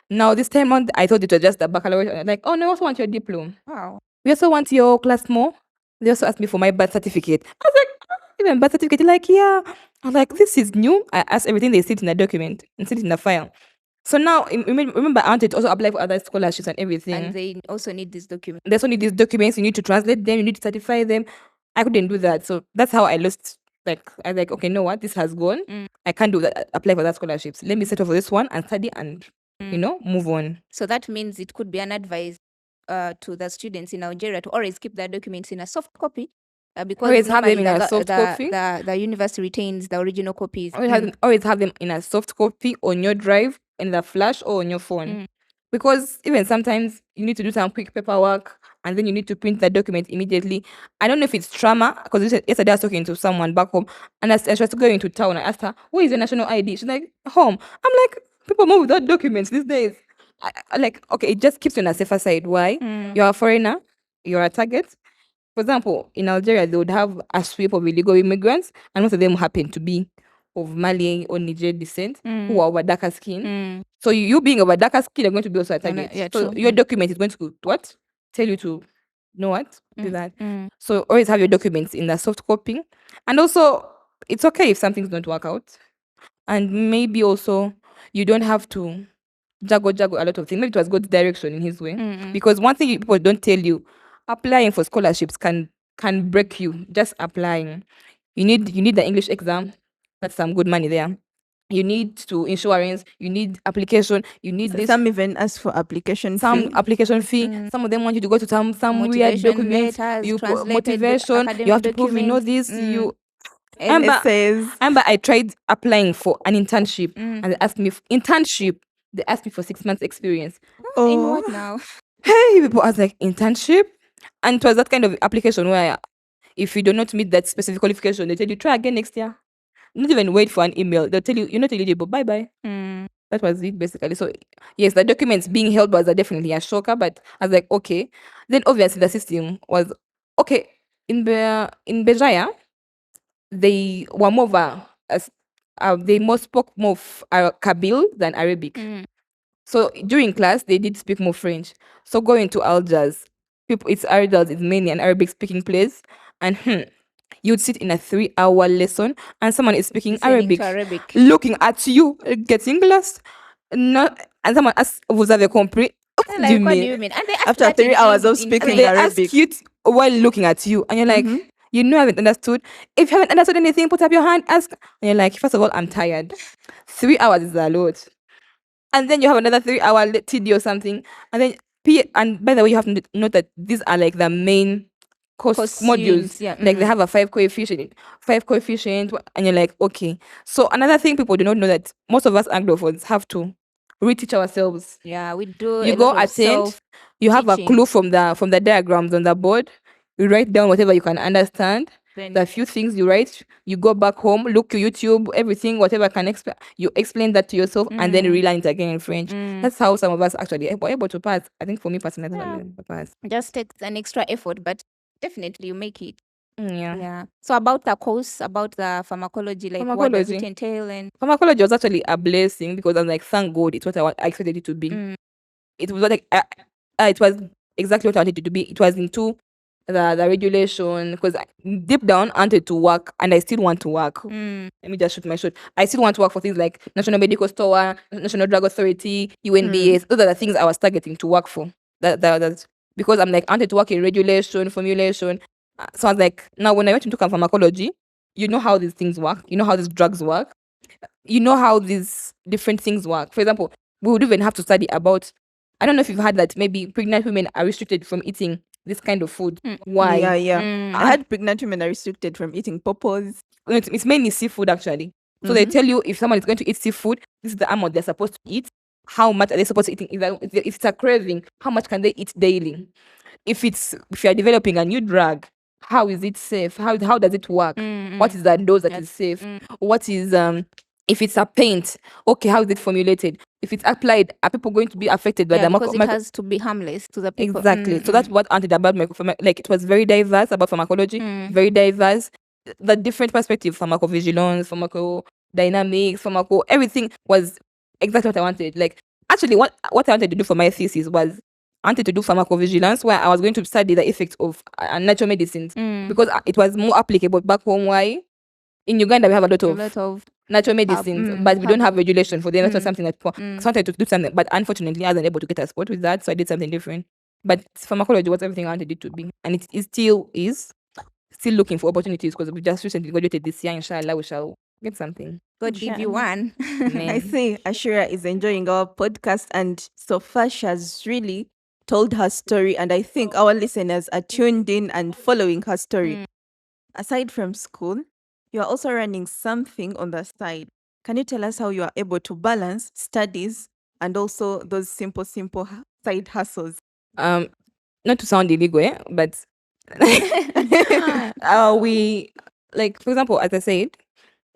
Now this time on, I thought it was just the baccalaureate. I'm like, oh no, I also want your diploma. Wow. We also want your class more. They also asked me for my birth certificate. I was like, even birth certificate? They're like, yeah. I was like, this is new. I asked everything, they sit in the document and sit in the file. So now, remember, I wanted to also apply for other scholarships and everything. And they also need this document. They also need these documents. You need to translate them. You need to certify them. I couldn't do that. So that's how I lost. Like, I was like, okay, you know what? This has gone. I can't do that. Apply for that scholarships. Let me settle for this one and study and, move on. So that means it could be an advice to the students in Nigeria to always keep their documents in a soft copy. Because Always have them in normally a soft copy. the university retains the original copies. Always have them in a soft copy on your drive, in the flash, or on your phone. Because even sometimes you need to do some quick paperwork and then you need to print the document immediately. I don't know if it's trauma, because yesterday I was talking to someone back home and she was going to town. I asked her, what is your national ID? She's like, home. I'm like, people move without documents these days. I like, okay, it just keeps you on a safer side. Why? You're a foreigner, you're a target. For example, in Algeria, they would have a sweep of illegal immigrants, and most of them happen to be of Mali or Niger descent who are of darker skin. So you being of a darker skin, you're going to be also a target. yeah, so true. your document is going to what? Tell you to know what? Do that. So always have your documents in the soft copy. And also, it's okay if something's don't work out. And maybe also, you don't have to juggle a lot of things. Maybe it was God's direction in his way. Because one thing people don't tell you, applying for scholarships can break you. Just applying. You need the English exam. That's some good money there. You need to insurance. You need application. You need So this. some even ask for application Some fee. application fee. Some of them want you to go to some weird Motivation documents. letters, You translated motivation. You have to prove you know documents. this. You Essays. Amber, I tried applying for an internship and they asked me internship. They asked me for 6 months experience. In Oh. what now? Hey, people, I was like, internship? And it was that kind of application where if you do not meet that specific qualification, they tell you, try again next year. Not even wait for an email. They'll tell you, you're not eligible. Bye-bye. That was it, basically. So, yes, the documents being held was definitely a shocker, but I was like, okay. Then, obviously, the system was, okay, in Béjaia, they were more of they more spoke more of Kabyle than Arabic. So during class, they did speak more French. So going to Algiers, it's adults, it's mainly an Arabic speaking place. And you'd sit in a 3-hour lesson and someone is speaking Listening Arabic, to Arabic. looking at you, getting lost. And someone asks, vous avez compris? What Like, do you what do mean? you mean? And they ask After that 3 hours of in speaking They Arabic. ask you while looking at you, and you're like, you know, I haven't understood. If you haven't understood anything, put up your hand, ask. And you're like, first of all, I'm tired. 3 hours is a lot. And then you have another 3-hour TD or something. And then, and by the way, you have to note that these are like the main course modules. units, yeah, Like they have a 5 coefficient, and you're like, okay. So another thing people do not know that most of us Anglophones have to reteach ourselves. Yeah, we do. You a go lot of attend, you have a self-teaching. clue from the diagrams on the board. You write down whatever you can understand. Then The few things you write, you go back home, look to YouTube, everything, whatever can explain. You explain that to yourself and then relearn it again in French. That's how some of us actually were able to pass. I think for me personally, I think I pass. just takes an extra effort, but definitely you make it. Yeah. Yeah. So about the course, about the pharmacology, like what does it Pharmacology. entail? And Pharmacology was actually a blessing because I'm like, thank God, it's what I expected it to be. It was like it was exactly what I wanted it to be. It was into the regulation because deep down I wanted to work and I still want to work. Let me just shoot my shot. I still want to work for things like National Medical Store, National Drug Authority, UNBS. Those are the things I was targeting to work for. That's because I'm like I wanted to work in regulation, formulation. So I was like, now when I went into pharmacology, you know how these things work. You know how these drugs work. You know how these different things work. For example, we would even have to study about. I don't know if you've heard that maybe pregnant women are restricted from eating this kind of food. Why? Yeah. I had pregnant women are restricted from eating purples. It's mainly seafood actually. So they tell you if someone is going to eat seafood, this is the amount they're supposed to eat. How much are they supposed to eat? If it's a craving, how much can they eat daily? If you're developing a new drug, how is it safe? How does it work? What is the dose that is safe? What is if it's a paint, okay, how is it formulated? If it's applied, are people going to be affected by the because it has to be harmless to the people. Exactly. So that's what Auntie did about like it was very diverse about pharmacology, very diverse. The different perspective, pharmacovigilance, pharmacodynamics, everything was exactly what I wanted. Like actually what I wanted to do for my thesis was I wanted to do pharmacovigilance where I was going to study the effects of natural medicines because it was more applicable back home. Why? In Uganda we have a lot of natural medicines, but we don't have regulation for them. That's not something that so I wanted to do something, but unfortunately I wasn't able to get a spot with that, so I did something different. But pharmacology was everything I wanted it to be, and it still is. Still looking for opportunities because we just recently graduated this year. Inshallah, we shall get something. God give you one. I see Ashura is enjoying our podcast, and so far she has really told her story, and I think our listeners are tuned in and following her story. Aside from school, you are also running something on the side. Can you tell us how you are able to balance studies and also those simple side hustles? Not to sound illegal, but we like, for example, as I said,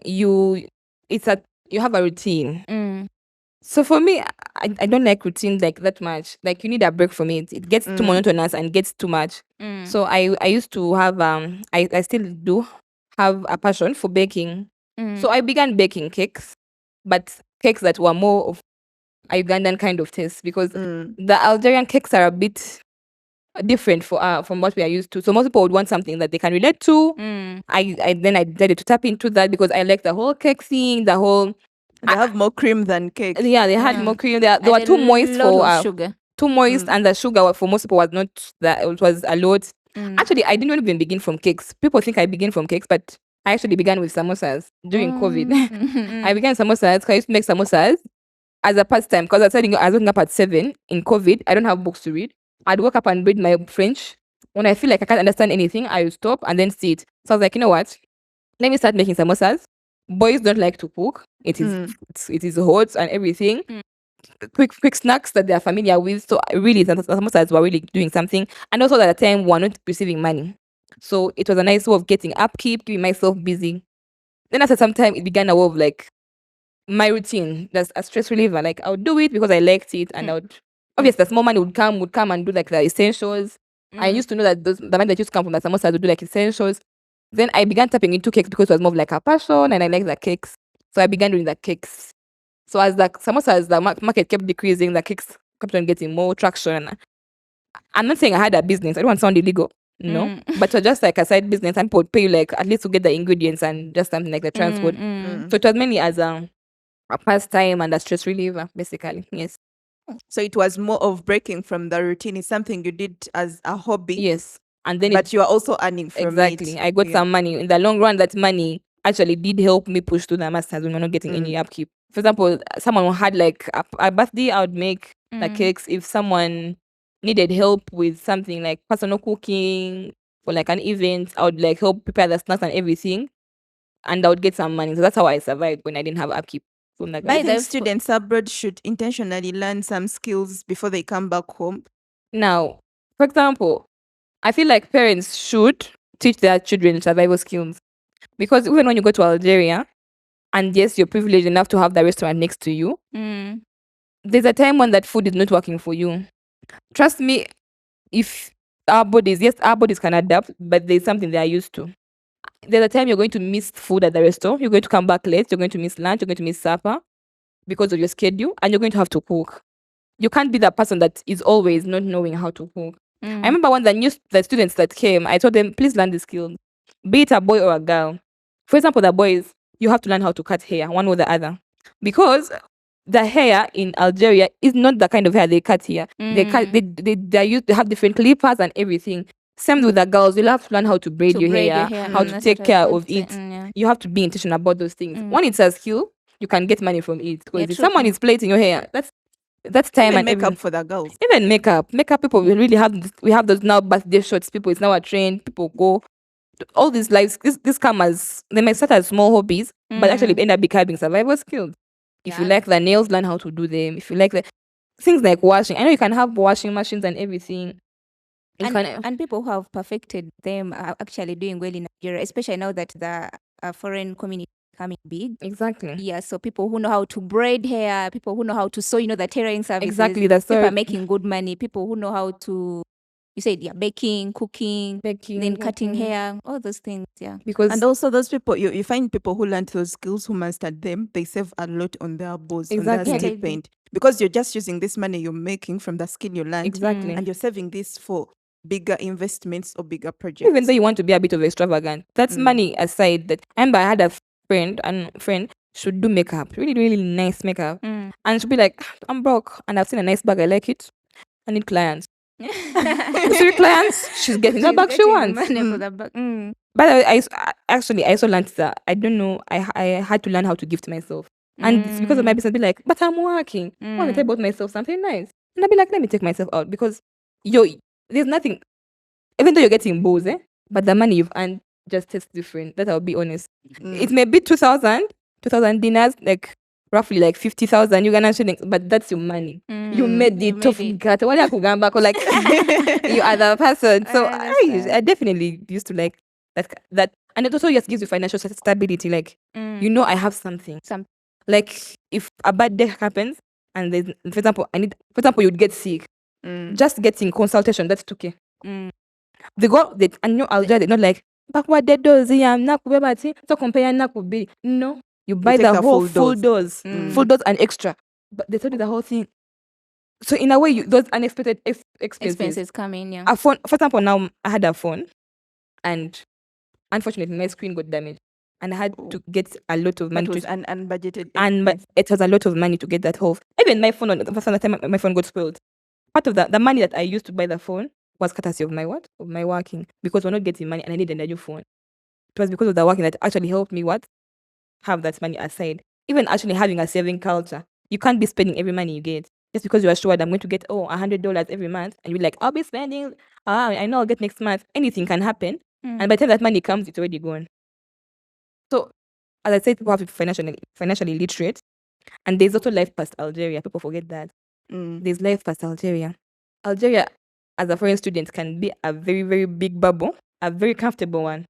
you have a routine. So for me, I don't like routine like that much. Like you need a break from it. It gets too monotonous and gets too much. So I used to have I still do have a passion for baking. So I began baking cakes, but cakes that were more of a Ugandan kind of taste because the Algerian cakes are a bit different from what we are used to. So most people would want something that they can relate to. I decided to tap into that because I like the whole cake thing, the whole. They have more cream than cake. Yeah, they had more cream. They were too moist for sugar. Too moist, and the sugar for most people was not that. It was a lot. Actually, I didn't even begin from cakes. People think I begin from cakes, but I actually began with samosas during COVID. I began samosas because I used to make samosas as a pastime because I was waking up at 7 in COVID. I don't have books to read. I'd wake up and read my French. When I feel like I can't understand anything, I would stop and then sit. So I was like, you know what? Let me start making samosas. Boys don't like to cook. It is hot and everything. Quick snacks that they are familiar with. So really, the samosas were really doing something. And also at the time, we were not receiving money. So it was a nice way of getting upkeep, keeping myself busy. Then after some time, it began a way of like my routine. That's a stress reliever. Like I would do it because I liked it, and I would. Obviously, the small money would come and do like the essentials. I used to know that the money that used to come from the samosas would do like essentials. Then I began tapping into cakes because it was more of like a passion and I like the cakes. So I began doing the cakes. So as the samosas, the market kept decreasing, the cakes kept on getting more traction. I'm not saying I had a business. I don't want to sound illegal. No. But it was just like a side business and people would pay you like at least to get the ingredients and just something like the transport. So it was mainly as a pastime and a stress reliever, basically. Yes. So it was more of breaking from the routine. It's something you did as a hobby. Yes. And then but you are also earning from exactly. it. I got some money. In the long run, that money actually did help me push to the masters when we're not getting any upkeep. For example, someone who had like a birthday, I would make the cakes. If someone needed help with something like personal cooking for like an event, I would like help prepare the snacks and everything. And I would get some money. So that's how I survived when I didn't have upkeep. I think students abroad should intentionally learn some skills before they come back home. Now, for example, I feel like parents should teach their children survival skills. Because even when you go to Algeria, and yes, you're privileged enough to have the restaurant next to you, there's a time when that food is not working for you. Trust me, if our bodies can adapt, but there's something they are used to. There's a time you're going to miss food at the restaurant, you're going to come back late, you're going to miss lunch, you're going to miss supper because of your schedule, and you're going to have to cook. You can't be that person that is always not knowing how to cook. I remember when the students that came, I told them, please learn the skill. Be it a boy or a girl. For example, the boys, you have to learn how to cut hair, one or the other. Because the hair in Algeria is not the kind of hair they cut here. They have different clippers and everything. Same with the girls, you'll have to learn how to braid your hair, how to take care of it. You have to be intentional about those things. When it's a skill, you can get money from it. Because if someone is plaiting your hair, that's That's time Even and makeup everything. for the girls. Even makeup people we really have we have those now birthday shots. People, it's now a trend. People go all these lives. This come as they might start as small hobbies, but actually end up becoming survival skills. If you Yeah. like the nails, learn how to do them. If you like the things like washing, I know you can have washing machines and everything. You can And people who have perfected them are actually doing well in Nigeria, especially now that the foreign community is becoming big. exactly. Yeah, so people who know how to braid hair, people who know how to sew, the tailoring services. Exactly, that's people so are making good money. People who know how to, you said, yeah, baking, cooking, baking, then cutting cooking. hair, all those things. Yeah. Because And also those people, you find people who learned those skills, who mastered them, they save a lot on their boss, on their Exactly. Yeah, they do. stipend. Because you're just using this money you're making from the skill you learned. exactly. And you're saving this for bigger investments or bigger projects. Even though you want to be a bit of extravagant, that's money aside. That I remember I had a friend should do makeup, really really nice makeup, and she'd be like, I'm broke and I've seen a nice bag, I like it, I need clients. 3 clients, she's getting the bag she getting wants. money for the bag. But I also learned that I don't know. I had to learn how to gift myself, and it's because of my business. Be like, but I'm working. I want to tell about myself something nice, and I'll be like, let me take myself out because there's nothing. Even though you're getting bows, but the money you've earned just tastes different. That I'll be honest. It may be 2,000 dinars, like roughly like 50,000 Ugandan shillings, but that's your money. You made it. Tough gut. Wala kugamba ko, like you are the person. So I definitely used to like that, and it also just gives you financial stability. Like I have something. Like if a bad day happens, and there's, for example, you'd get sick. Just getting consultation, that's okay. And Algeria, they're not like backward dead doors. So compare no. You buy take the the whole full full dose, full dose and extra. But they told you the whole thing. So in a way, those unexpected expenses. Expenses come in, yeah. A phone, for example, now I had a phone, and unfortunately my screen got damaged, and I had to get a lot of money. That was an unbudgeted but it was a lot of money to get that whole. Even my phone, the first time my phone got spoiled, part of the money that I used to buy the phone was courtesy of my working, because we're not getting money and I needed a new phone. It was because of the working that actually helped me have that money aside. Even actually having a saving culture. You can't be spending every money you get just because you are sure that I'm going to get $100 every month, and you're like, I'll be spending. I know I'll get next month. Anything can happen, and by the time that money comes, it's already gone. So, as I said, people have to be financially literate, and there's also life past Algeria. People forget that. There's life past Algeria. Algeria, as a foreign student, can be a very, very big bubble, a very comfortable one.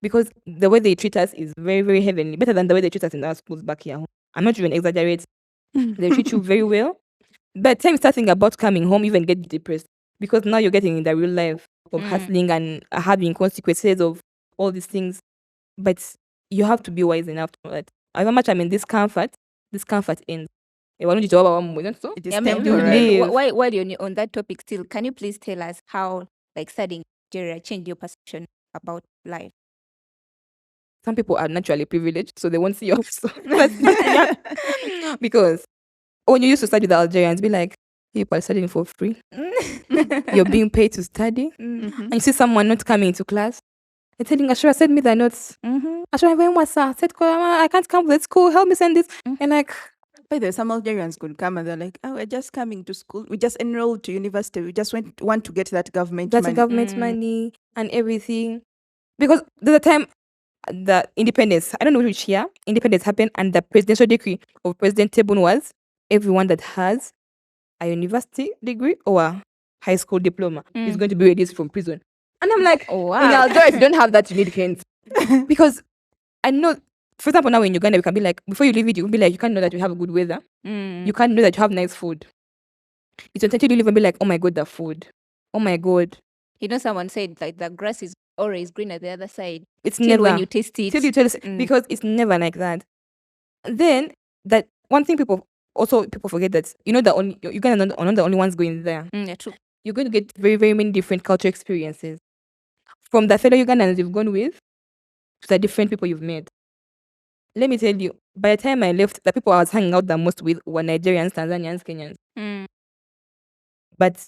Because the way they treat us is very, very heavenly, better than the way they treat us in our schools back here. I'm not even exaggerate. They treat you very well. By the time you start thinking about coming home, you even get depressed, because now you're getting in the real life of hustling and having consequences of all these things. But you have to be wise enough to know that however much I'm in this comfort ends. So It is Yeah, temporary. while you're on that topic still, can you please tell us how studying in Nigeria changed your perception about life? some people are naturally privileged, so they won't see you. Because when you used to study with the Algerians, be like, people are studying for free. You're being paid to study. And you see someone not coming to class. They're telling Ashura, send me the notes. Ashura, when was that? Said, I can't come to the school. Help me send this. And like, By the way, some Algerians could come and they're like, oh, we're just coming to school. We just enrolled to university. We just want to get that government that's money. government money and everything. Because there's a time the independence, I don't know which year, independence happened, and the presidential decree of President Tebboune was everyone that has a university degree or a high school diploma is going to be released from prison. And I'm like, Oh, wow. in Algeria, if you don't have that, you need hands. Because I know, for example, now in Uganda, we can be like, before you leave it, you can be like, you can't know that you have good weather. You can't know that you have nice food. It's until you leave and be like, oh my God, the food. Oh my God. Someone said like the grass is always green at the other side. It's Till never. when you taste it. Till you taste it, because it's never like that. Then, that one thing people forget, that you're not the only ones going there. Yeah, true. You're going to get very, very many different cultural experiences. From the fellow Ugandans you've gone with to the different people you've met. Let me tell you, by the time I left, the people I was hanging out the most with were Nigerians, Tanzanians, Kenyans. But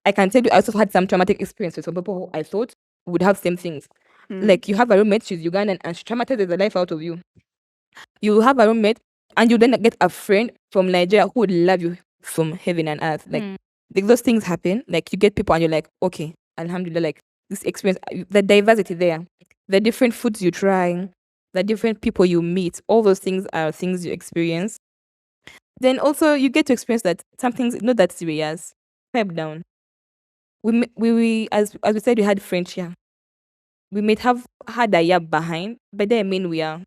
I can tell you, I also had some traumatic experiences from people who I thought would have same things. Like, you have a roommate, she's Ugandan, and she traumatizes the life out of you. You have a roommate, and you then get a friend from Nigeria who would love you. from heaven and earth. Like those things happen. Like you get people and you're like, okay, alhamdulillah, like this experience, the diversity there, the different foods you try, the different people you meet, all those things are things you experience. Then also you get to experience that some things not that serious. Pipe down. We as we said, we had French here. We might have had a year behind, but that mean we are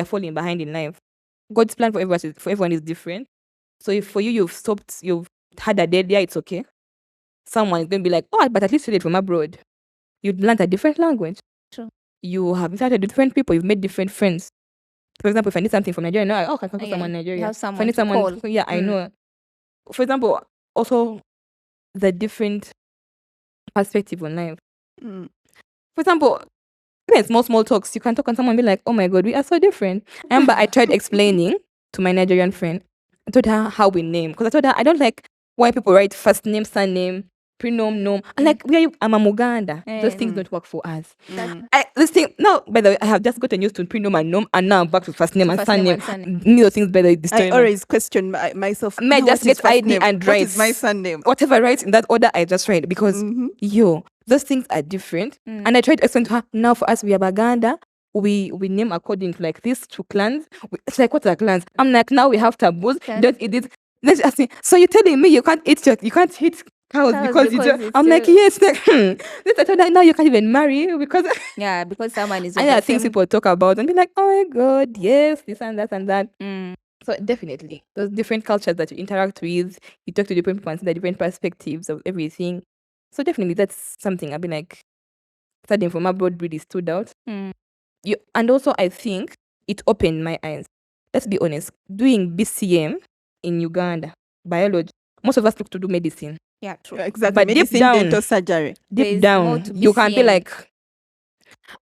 falling behind in life. God's plan for everyone is different. So if for you you've had a dead year, it's okay. Someone is going to be like, oh, but at least you did from abroad. You've learned a different language. True. You have interacted with different people. You've made different friends. For example, if I need something from Nigeria, I know, I can call someone in You Nigeria. have If I someone need to someone, call. yeah, I know. For example, also the different perspective on life. Mm. For example, even small talks, you can talk and someone be like, oh my God, we are so different. I remember I tried explaining to my Nigerian friend. I told her how we name. Because I told her, I don't like why people write first name, surname, prenom, nom. I'm like, I'm a Muganda. Those things don't work for us. This thing, now, by the way, I have just gotten used to prenom and nom, and now I'm back to first name and first name surname. and Me, those things better this I time. always question myself. May I "Now, just what is get first ID name? and What write is my surname?" whatever I write in that order, I just write because those things are different. And I tried to explain to her, now for us, we are Baganda. We name according to like these two clans. It's like, what are clans? I'm like, now we have taboos. Don't eat it. Then she asked me, so you're telling me you can't eat cows because it's I'm like, yes. Like, Then I told her, now you can't even marry because yeah, because someone is. and there are things people talk about and be like, oh my God, yes, this and that and that. So definitely, those different cultures that you interact with, you talk to different people and see the different perspectives of everything. So definitely, that's something I've been like, studying from abroad really stood out. And also, I think it opened my eyes. Let's be honest. Doing BCM in Uganda, biology, most of us look to do medicine. Yeah, true. Exactly. But deep Medicine, down, dental surgery. There's deep more down, to you can be BCM. like,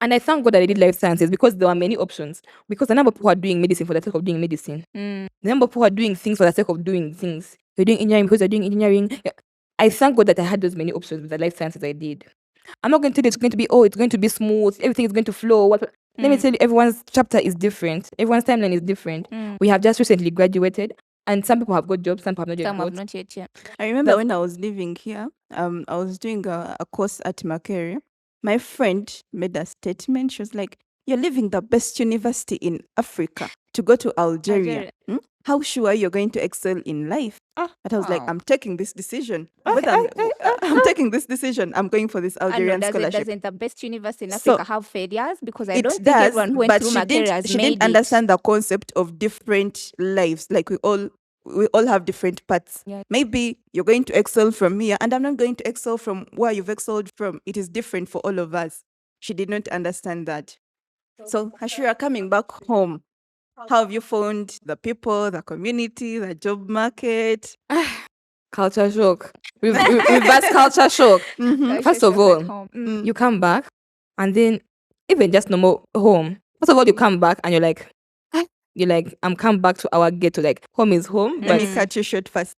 and I thank God that I did life sciences because there were many options. Because the number of people who are doing medicine for the sake of doing medicine, the number of people who are doing things for the sake of doing things. You're doing engineering because you're doing engineering. Yeah. I thank God that I had those many options with the life sciences I did. I'm not going to tell you it's going to be, it's going to be smooth, everything is going to flow. Let me tell you, everyone's chapter is different. Everyone's timeline is different. We have just recently graduated, and some people have got jobs, some people have not yet Some got. have not yet. Yeah. I remember when I was living here, I was doing a course at Makerere. My friend made a statement. She was like, "You're leaving the best university in Africa to go to Algeria. How sure you're going to excel in life?" But I was like, Wow. "I'm taking this decision. I'm taking this decision. I'm going for this Algerian scholarship." Doesn't the best university in So, Africa have failures? Because I It don't think does, everyone who went but through she Makerere has didn't made it. understand the concept of different lives. Like we all have different paths. Yeah. Maybe you're going to excel from here, and I'm not going to excel from where you've excelled from. It is different for all of us. She did not understand that. So, Ashura, coming back home, how have you found the people, the community, the job market? Culture shock. Reverse culture shock. First of all, you come back and then even just normal home. First of all, you come back and you're like, I'm come back to our ghetto. Like home is home. Let But me cut you short first.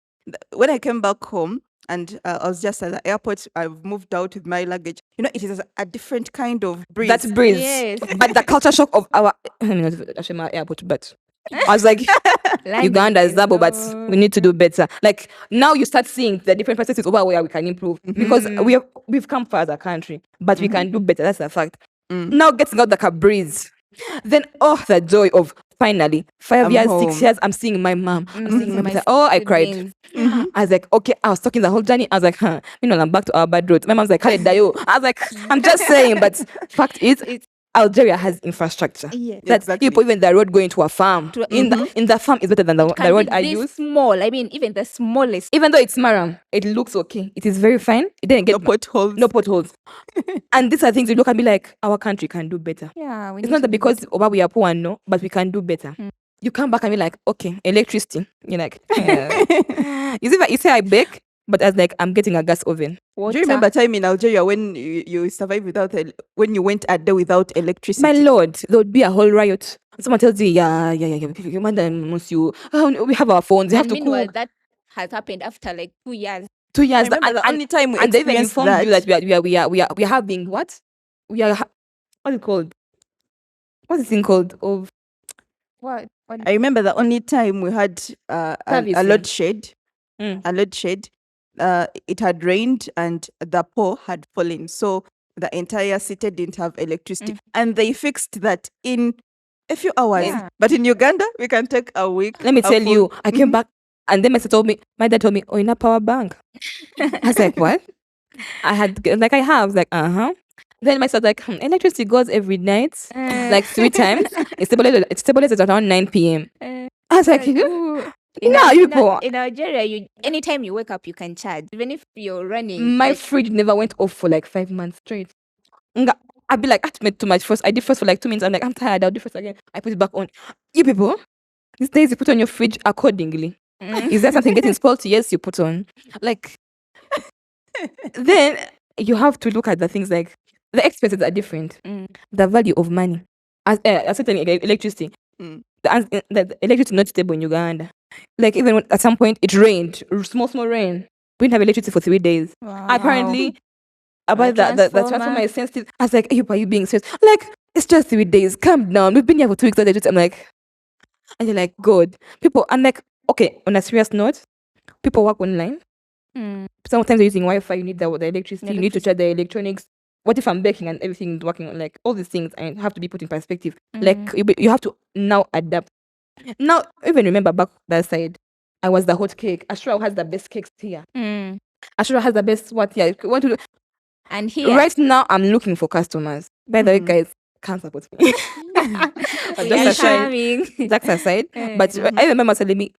When I came back home and I was just at the airport, I've moved out with my luggage. It is a different kind of breeze. that's breeze. Yes. But the culture shock of our I mean, not actually my airport, but I was like, Uganda is Zabo, but we need to do better. Like now you start seeing the different perspectives over where we can improve because we've come far as a country, but we can do better. That's a fact. Now getting out like a breeze. Then the joy of finally 5 I'm years, home. 6 years, I'm seeing my mom. I'm seeing my my brother. I cried. siblings. I was like, okay, I was talking the whole journey. I was like, I'm back to our bad road. My mom's like, Khaled Dayo. I was like, I'm just saying, but fact is, Algeria has infrastructure. Yeah. That's Exactly. people, even the road going to a farm. In the farm is better than the Can road be I this use. small. I mean, even the smallest. Even though it's Maram, it looks okay. It is very fine. It didn't get No potholes. no potholes. And these are things you look at me like, our country can do better. Yeah, we It's need not to that do because better. we are poor, no, but we can do better. You come back and be like, okay, electricity. You're like, you say I bake, but as like I'm getting a gas oven. Water. Do you remember time in Algeria when you survived when you went a day without electricity? My lord, there would be a whole riot. Someone tells you, you madam, we have our phones. You have And to meanwhile, cook. that has happened after like 2 years. 2 years. I remember the only time we and they even experienced informed you that. that we are having what? What's it called? What's this thing called? Of What? I remember the only time we had a Servicing. load shed. a load shed. It had rained and the pole had fallen. So the entire city didn't have electricity. And they fixed that in a few hours. Yeah. But in Uganda, we can take a week. Let me a tell full- you, I came back and then my dad told me, oh, in a power bank. I was like, what? I have, like, Then my sister like, electricity goes every night, like 3 times. It stabilizes at around 9 p.m. I was like, Ooh. no, you people. In Nigeria, anytime you wake up, you can charge, even if you're running. My like, fridge never went off for like 5 months straight. I'd be like, I made too much first. I did first for like 2 minutes. I'm like, I'm tired. I'll do first again. I put it back on. You people, these days you put on your fridge accordingly. Is there something getting spoiled? Yes, you put on. Like, then you have to look at the things like the expenses are different. The value of money, as certain electricity. The electricity is not stable in Uganda. Like even at some point it rained, small rain. We didn't have electricity for 3 days. wow. Apparently, about the transformer. transformer is sensitive. I was like, are you being serious? Like, it's just 3 days. Calm down. We've been here for 2 weeks. I'm like, and you're like, God. People, I'm like, okay, on a serious note, people work online. Sometimes they're using Wi-Fi. You need the electricity. You need to charge the electronics. What if I'm baking and everything is working? Like, all these things and have to be put in perspective. Like, you have to now adapt. Now, even remember back that side, I was the hot cake. Ashura has the best cakes here. Ashura has the best what here. You want to do. And here, Right now, I'm looking for customers. By the way, guys, can't support me. we Just are aside, charming. that's aside. But I remember telling me,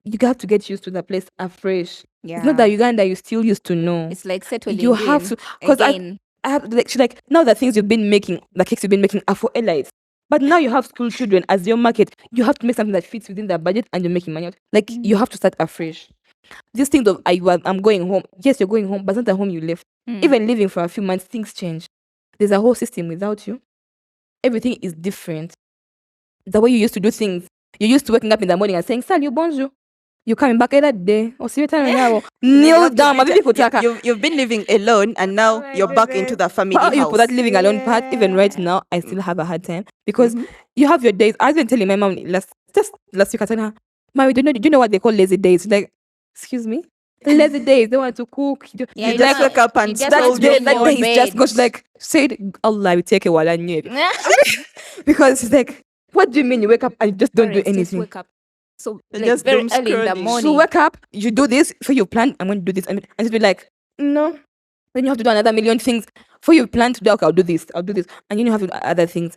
you have to get used to the place afresh. Yeah. It's not that Uganda you still used to know. It's like settling You have in to, because again. I have like, she's like, now the things you've been making, the cakes you've been making are for elites. But now you have school children as your market. You have to make something that fits within their budget and you're making money out. Like you have to start afresh. This thing of I'm going home. Yes, you're going home, but it's not the home you left. Even living for a few months, things change. There's a whole system without you. Everything is different. The way you used to do things. You used to waking up in the morning and saying, Salut, bonjour. You're coming back either day or see you time. Kneel down, my people. You've been living alone and now my you're back into the family You house. put that living alone part. Even right now, I still have a hard time because you have your days. I was even telling my mom last week, I told her, "Mommy, do you know what they call lazy days?" She's like, excuse me, lazy days. They want to cook. Yeah, you you just know, wake up and you just scroll want to your be that more day is just bed. goes like said Allah will take a while and you because it's like, what do you mean you wake up and you just don't do Parents just anything? wake up. So They like just very doom early in the scrolling. morning. So wake up, you do this for your plan. I'm going to do this, and just be like, no. Then you have to do another million things for your plan to do. Okay, I'll do this, and then you have to do other things,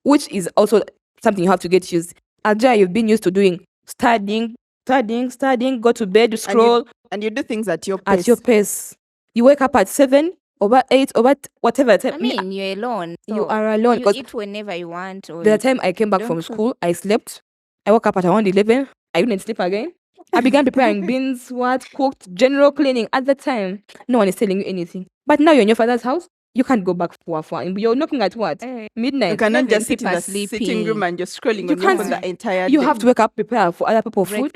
which is also something you have to get used. Algeria, you've been used to doing studying, go to bed, you scroll and you do things at your pace. at your pace. You wake up at 7 or at 8 or whatever time. I mean, you're alone. You so are alone, You 'cause eat whenever you want. Or by the time I came back don't from cook. school, I slept. I woke up at around 11. I didn't sleep again. I began preparing beans, cooked, general cleaning. At that time, no one is telling you anything. But now you're in your father's house, you can't go back far. You're knocking at what? Midnight. You cannot Even just sit in people the sitting sleeping. room and just scrolling You on your can't phone the entire You day. have to wake up, prepare for other people food.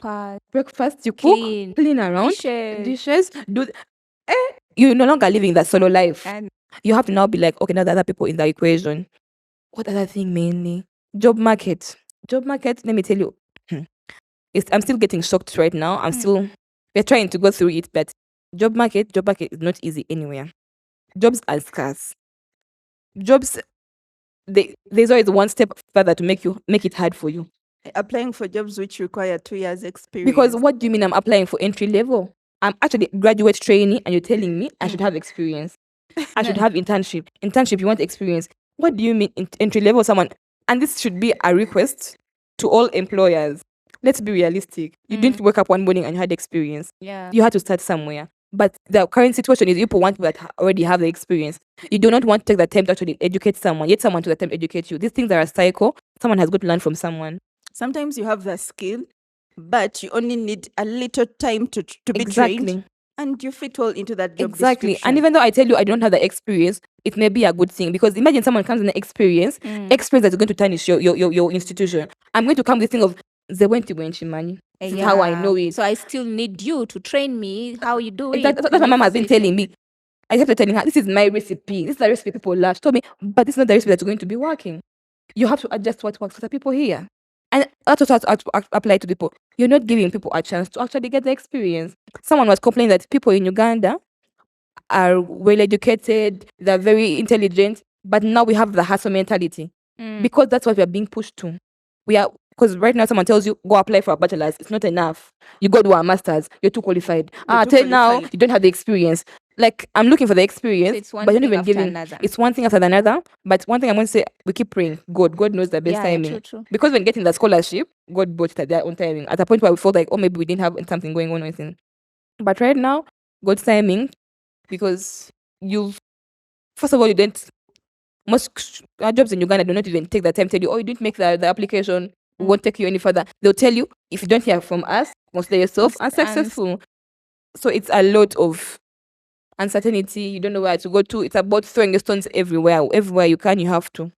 Breakfast, you cook, clean around, dishes, you're no longer living that solo life. And You have to now be like, okay, now the other people in the equation. What other thing mainly? Job market, let me tell you, I'm still getting shocked right now. We're trying to go through it, but job market is not easy anywhere. Jobs are scarce. Jobs, there's always one step further to make it hard for you. Applying for jobs which require 2 years experience. Because what do you mean I'm applying for entry level? I'm actually graduate trainee and you're telling me I should have experience. I should have internship. Internship, you want experience. What do you mean entry level someone? And this should be a request to all employers. Let's be realistic. You didn't wake up one morning and you had experience. yeah. You had to start somewhere. But the current situation is people want people that already have the experience. You do not want to take the time to actually educate someone, yet someone to attempt to educate you. These things are a cycle. Someone has got to learn from someone. Sometimes you have the skill, but you only need a little time to be Exactly. trained, and you fit well into that job Exactly. description. And even though I tell you I don't have the experience, it may be a good thing because imagine someone comes in the experience that is going to tarnish your institution. I'm going to come with the thing of they went to money. This is how I know it. So I still need you to train me how you do it. That's what my mom has been telling me. I have to telling her, this is my recipe. This is the recipe people love. She told me, but this is not the recipe that's going to be working. You have to adjust what works for the people here. And that's what I apply to people. You're not giving people a chance to actually get the experience. Someone was complaining that people in Uganda are well educated, they're very intelligent, but now we have the hustle mentality because that's what we are being pushed to. We are, because right now someone tells you go apply for a bachelor's, it's not enough. You go do a master's, you're too qualified. Till now you don't have the experience. Like, I'm looking for the experience, it's one but you're not thing even after giving. another. It's one thing after another. But one thing I'm going to say, we keep praying. God knows the best Yeah, timing. true. Because when getting the scholarship, God brought it at their own timing. At a point where we felt like, oh, maybe we didn't have something going on or anything. But right now, God's timing, because you, first of all, you didn't, most jobs in Uganda do not even take the time to tell you, oh, you didn't make the application, we won't take you any further. They'll tell you, if you don't hear from us, consider yourself unsuccessful. So it's a lot of uncertainty. You don't know where to go to. It's about throwing your stones everywhere. Everywhere you can, you have to.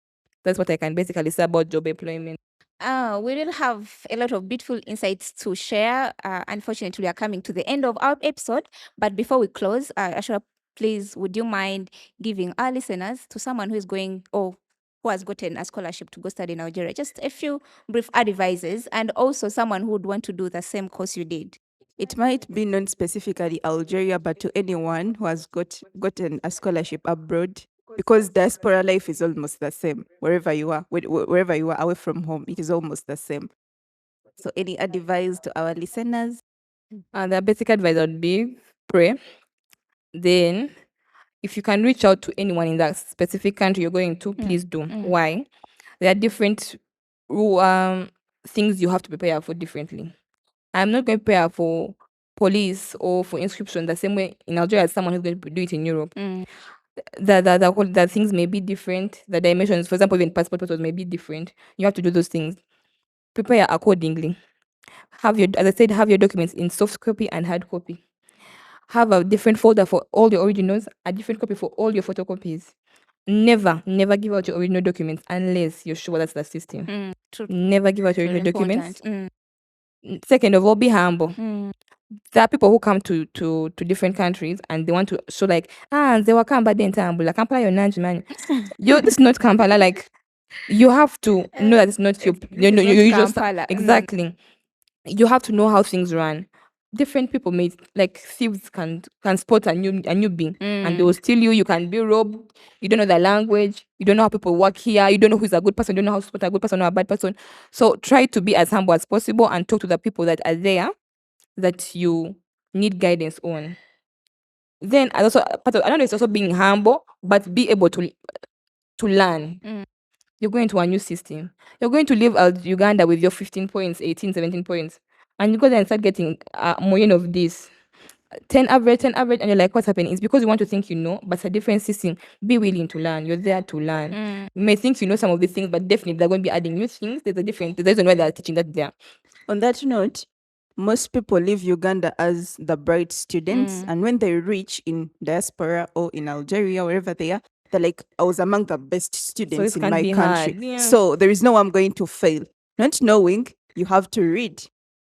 That's what I can basically say about job employment. We will have a lot of beautiful insights to share. Unfortunately, we are coming to the end of our episode. But before we close, Ashura, please, would you mind giving our listeners, to someone who is going or who has gotten a scholarship to go study in Algeria, just a few brief advices, and also someone who would want to do the same course you did? It might be not specifically Algeria, but to anyone who has gotten a scholarship abroad, because diaspora life is almost the same wherever you are, wherever you are away from home, it is almost the same. So, any advice to our listeners? The basic advice would be pray. Then, if you can reach out to anyone in that specific country you're going to, please do. Why? There are different things you have to prepare for differently. I'm not going to prepare for police or for inscription the same way in Algeria as someone who's going to do it in Europe. The things may be different. The dimensions, for example, even passport photos may be different. You have to do those things. Prepare accordingly. As I said, have your documents in soft copy and hard copy. Have a different folder for all your originals, a different copy for all your photocopies. Never give out your original documents unless you're sure that's the system. True. Never give out your Very original documents. important. Second of all, be humble. There are people who come to different countries and they want to show like, they were Kampala in Tambula, Kampala your Nanji man. This is not Kampala. Like, you have to know that it's not your usual stuff. Kampala. Exactly. You have to know how things run. Different people may, like, thieves can spot a newbie and they will steal you. You can be robbed. You don't know the language. You don't know how people work here. You don't know who's a good person. You don't know how to spot a good person or a bad person. So try to be as humble as possible and talk to the people that are there that you need guidance on. Then, as also part of, I don't know, it's also being humble, but be able to learn. You're going to a new system. You're going to leave Uganda with your 15 points, 18, 17 points. And you go there and start getting more of this. 10 average, and you're like, what's happening? It's because you want to think you know, but it's a different system. Be willing to learn. You're there to learn. You may think you know some of these things, but definitely they're going to be adding new things. There's a reason why they're teaching that there. On that note, most people leave Uganda as the bright students, and when they reach in diaspora or in Algeria, wherever they are, they're like, I was among the best students in my country. Hard, yeah. So there is no way I'm going to fail. Not knowing you have to read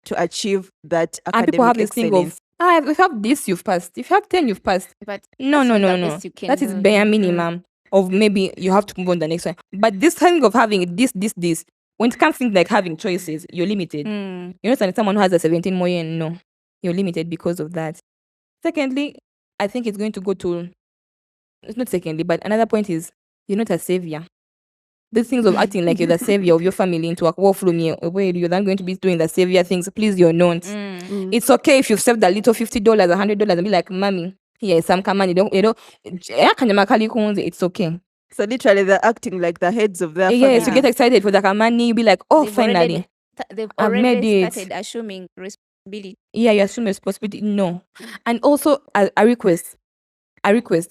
to achieve that And academic people have this thing excellence. of, if you have this, you've passed. If you have 10, you've passed. But No. that's not the best you can That is do. bare minimum of maybe you have to move on the next one. But this thing of having this, when it comes to things like having choices, you're limited. You understand? Someone who has a 17 more year, no, you're limited because of that. Secondly, I think it's going to go to, it's not secondly, but another point is you're not a savior. These things of acting like you're the savior of your family into a war from you, where you're then going to be doing the savior things. Please, you're not. It's okay if you've saved a little $50, $100, and be like, mommy, here, some money. It's okay. So literally, they're acting like the heads of their Yes, you family. get excited for the money. You be like, oh, finally. They've I've made already it. started assuming responsibility. Yeah, you assume responsibility. No. And also, a request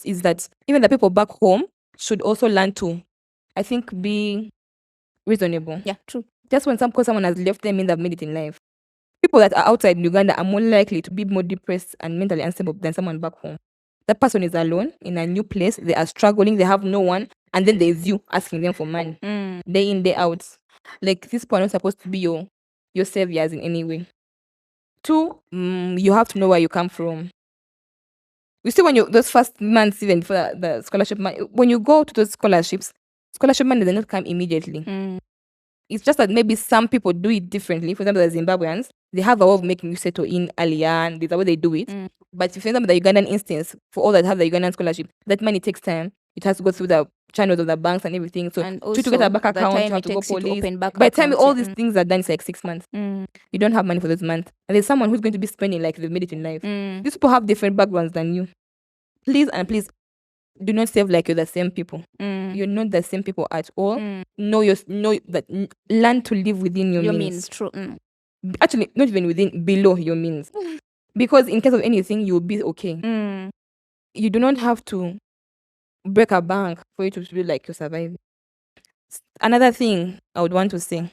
is that even the people back home should also learn to, I think, be reasonable. Yeah, true. Just when someone has left them in, they've made it in life. People that are outside Uganda are more likely to be more depressed and mentally unstable than someone back home. That person is alone in a new place. They are struggling. They have no one. And then there's you asking them for money. Day in, day out. Like, these people are not supposed to be your saviors in any way. 2, you have to know where you come from. You see, when those first months, even for the scholarship money, when you go to those scholarship money does not come immediately. It's just that maybe some people do it differently. For example, the Zimbabweans, they have a way of making you settle in earlier, and there's a way they do it. But for example, the Ugandan instance, for all that have the Ugandan scholarship, that money takes time. It has to go through the channels of the banks and everything. So And to get a also, bank the account, time you have it to go takes you to police. open bank By the time accounts, all yeah. these things are done, it's like 6 months. You don't have money for this month. And there's someone who's going to be spending like they've made it in life. These people have different backgrounds than you. Please do not save like you're the same people. You're not the same people at all. Learn to live within your means. True. Actually, not even within, below your means. Because in case of anything, you'll be okay. You do not have to break a bank for you to feel like you're surviving. Another thing I would want to say,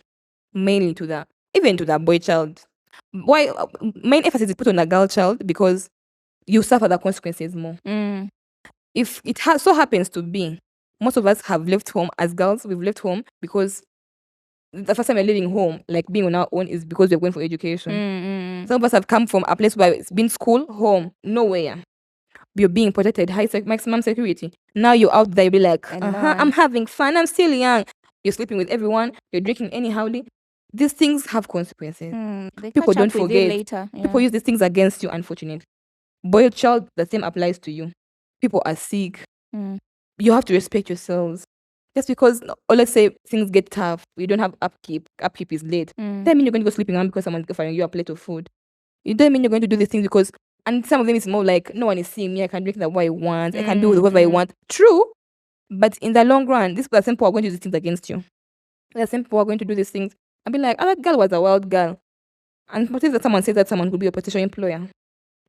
mainly to the boy child, why main emphasis is put on a girl child, because you suffer the consequences more. If it so happens to be, most of us have left home as girls. We've left home because the first time we're leaving home, like being on our own, is because we're going for education. Some of us have come from a place where it's been school, home, nowhere. You're being protected, maximum security. Now you're out there, you'll be like, I'm having fun, I'm still young. You're sleeping with everyone, you're drinking anyhowly. These things have consequences. They People catch up don't with you forget. later. People use these things against you, unfortunately. Boy child, the same applies to you. People are sick. You have to respect yourselves. Just because, or let's say things get tough, you don't have upkeep is late. That mean you're going to go sleeping around because someone's offering you a plate of food. It doesn't mean you're going to do these things because, and some of them is more like, no one is seeing me, I can drink what I want, I can do whatever I want. True, but in the long run, these same people are going to do these things against you. The same people are going to do these things and be like, oh, that girl was a wild girl. And what if that someone says that someone could be a potential employer?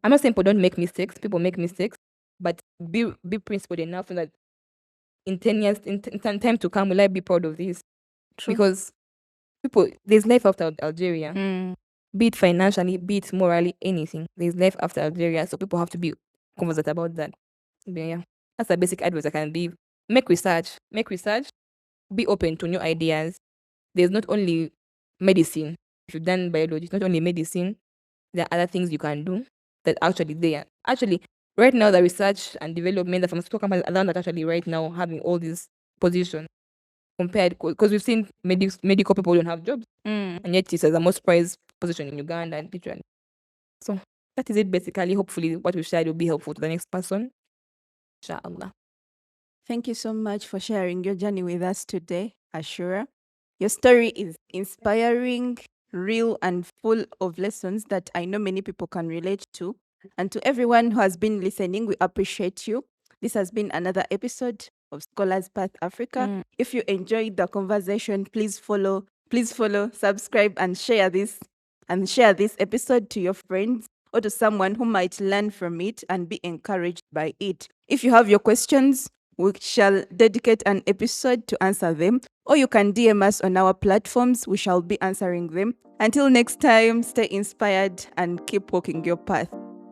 I'm not saying people don't make mistakes, people make mistakes, but be principled enough so that in 10 years, in time to come, will I be proud of this? True. Because there's life after Algeria. Be it financially, be it morally, anything. There's life after Algeria, so people have to be conversant about that. But yeah, that's the basic advice I can give. Make research. Be open to new ideas. There's not only medicine. If you've done biology, it's not only medicine. There are other things you can do that actually there. Actually, right now, the research and development, the pharmaceutical companies are the ones that actually right now having all these positions compared, because we've seen medical people don't have jobs, and yet it's the most prized position in Uganda, literally. So that is it basically. Hopefully, what we shared will be helpful to the next person. Inshallah. Thank you so much for sharing your journey with us today, Ashura. Your story is inspiring, real, and full of lessons that I know many people can relate to. And to everyone who has been listening, we appreciate you. This has been another episode of Scholars Path Africa. If you enjoyed the conversation, please follow, subscribe, and share this episode to your friends or to someone who might learn from it and be encouraged by it. If you have your questions, we shall dedicate an episode to answer them, or you can DM us on our platforms. We shall be answering them. Until next time, stay inspired and keep walking your path.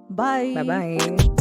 Bye. Bye-bye.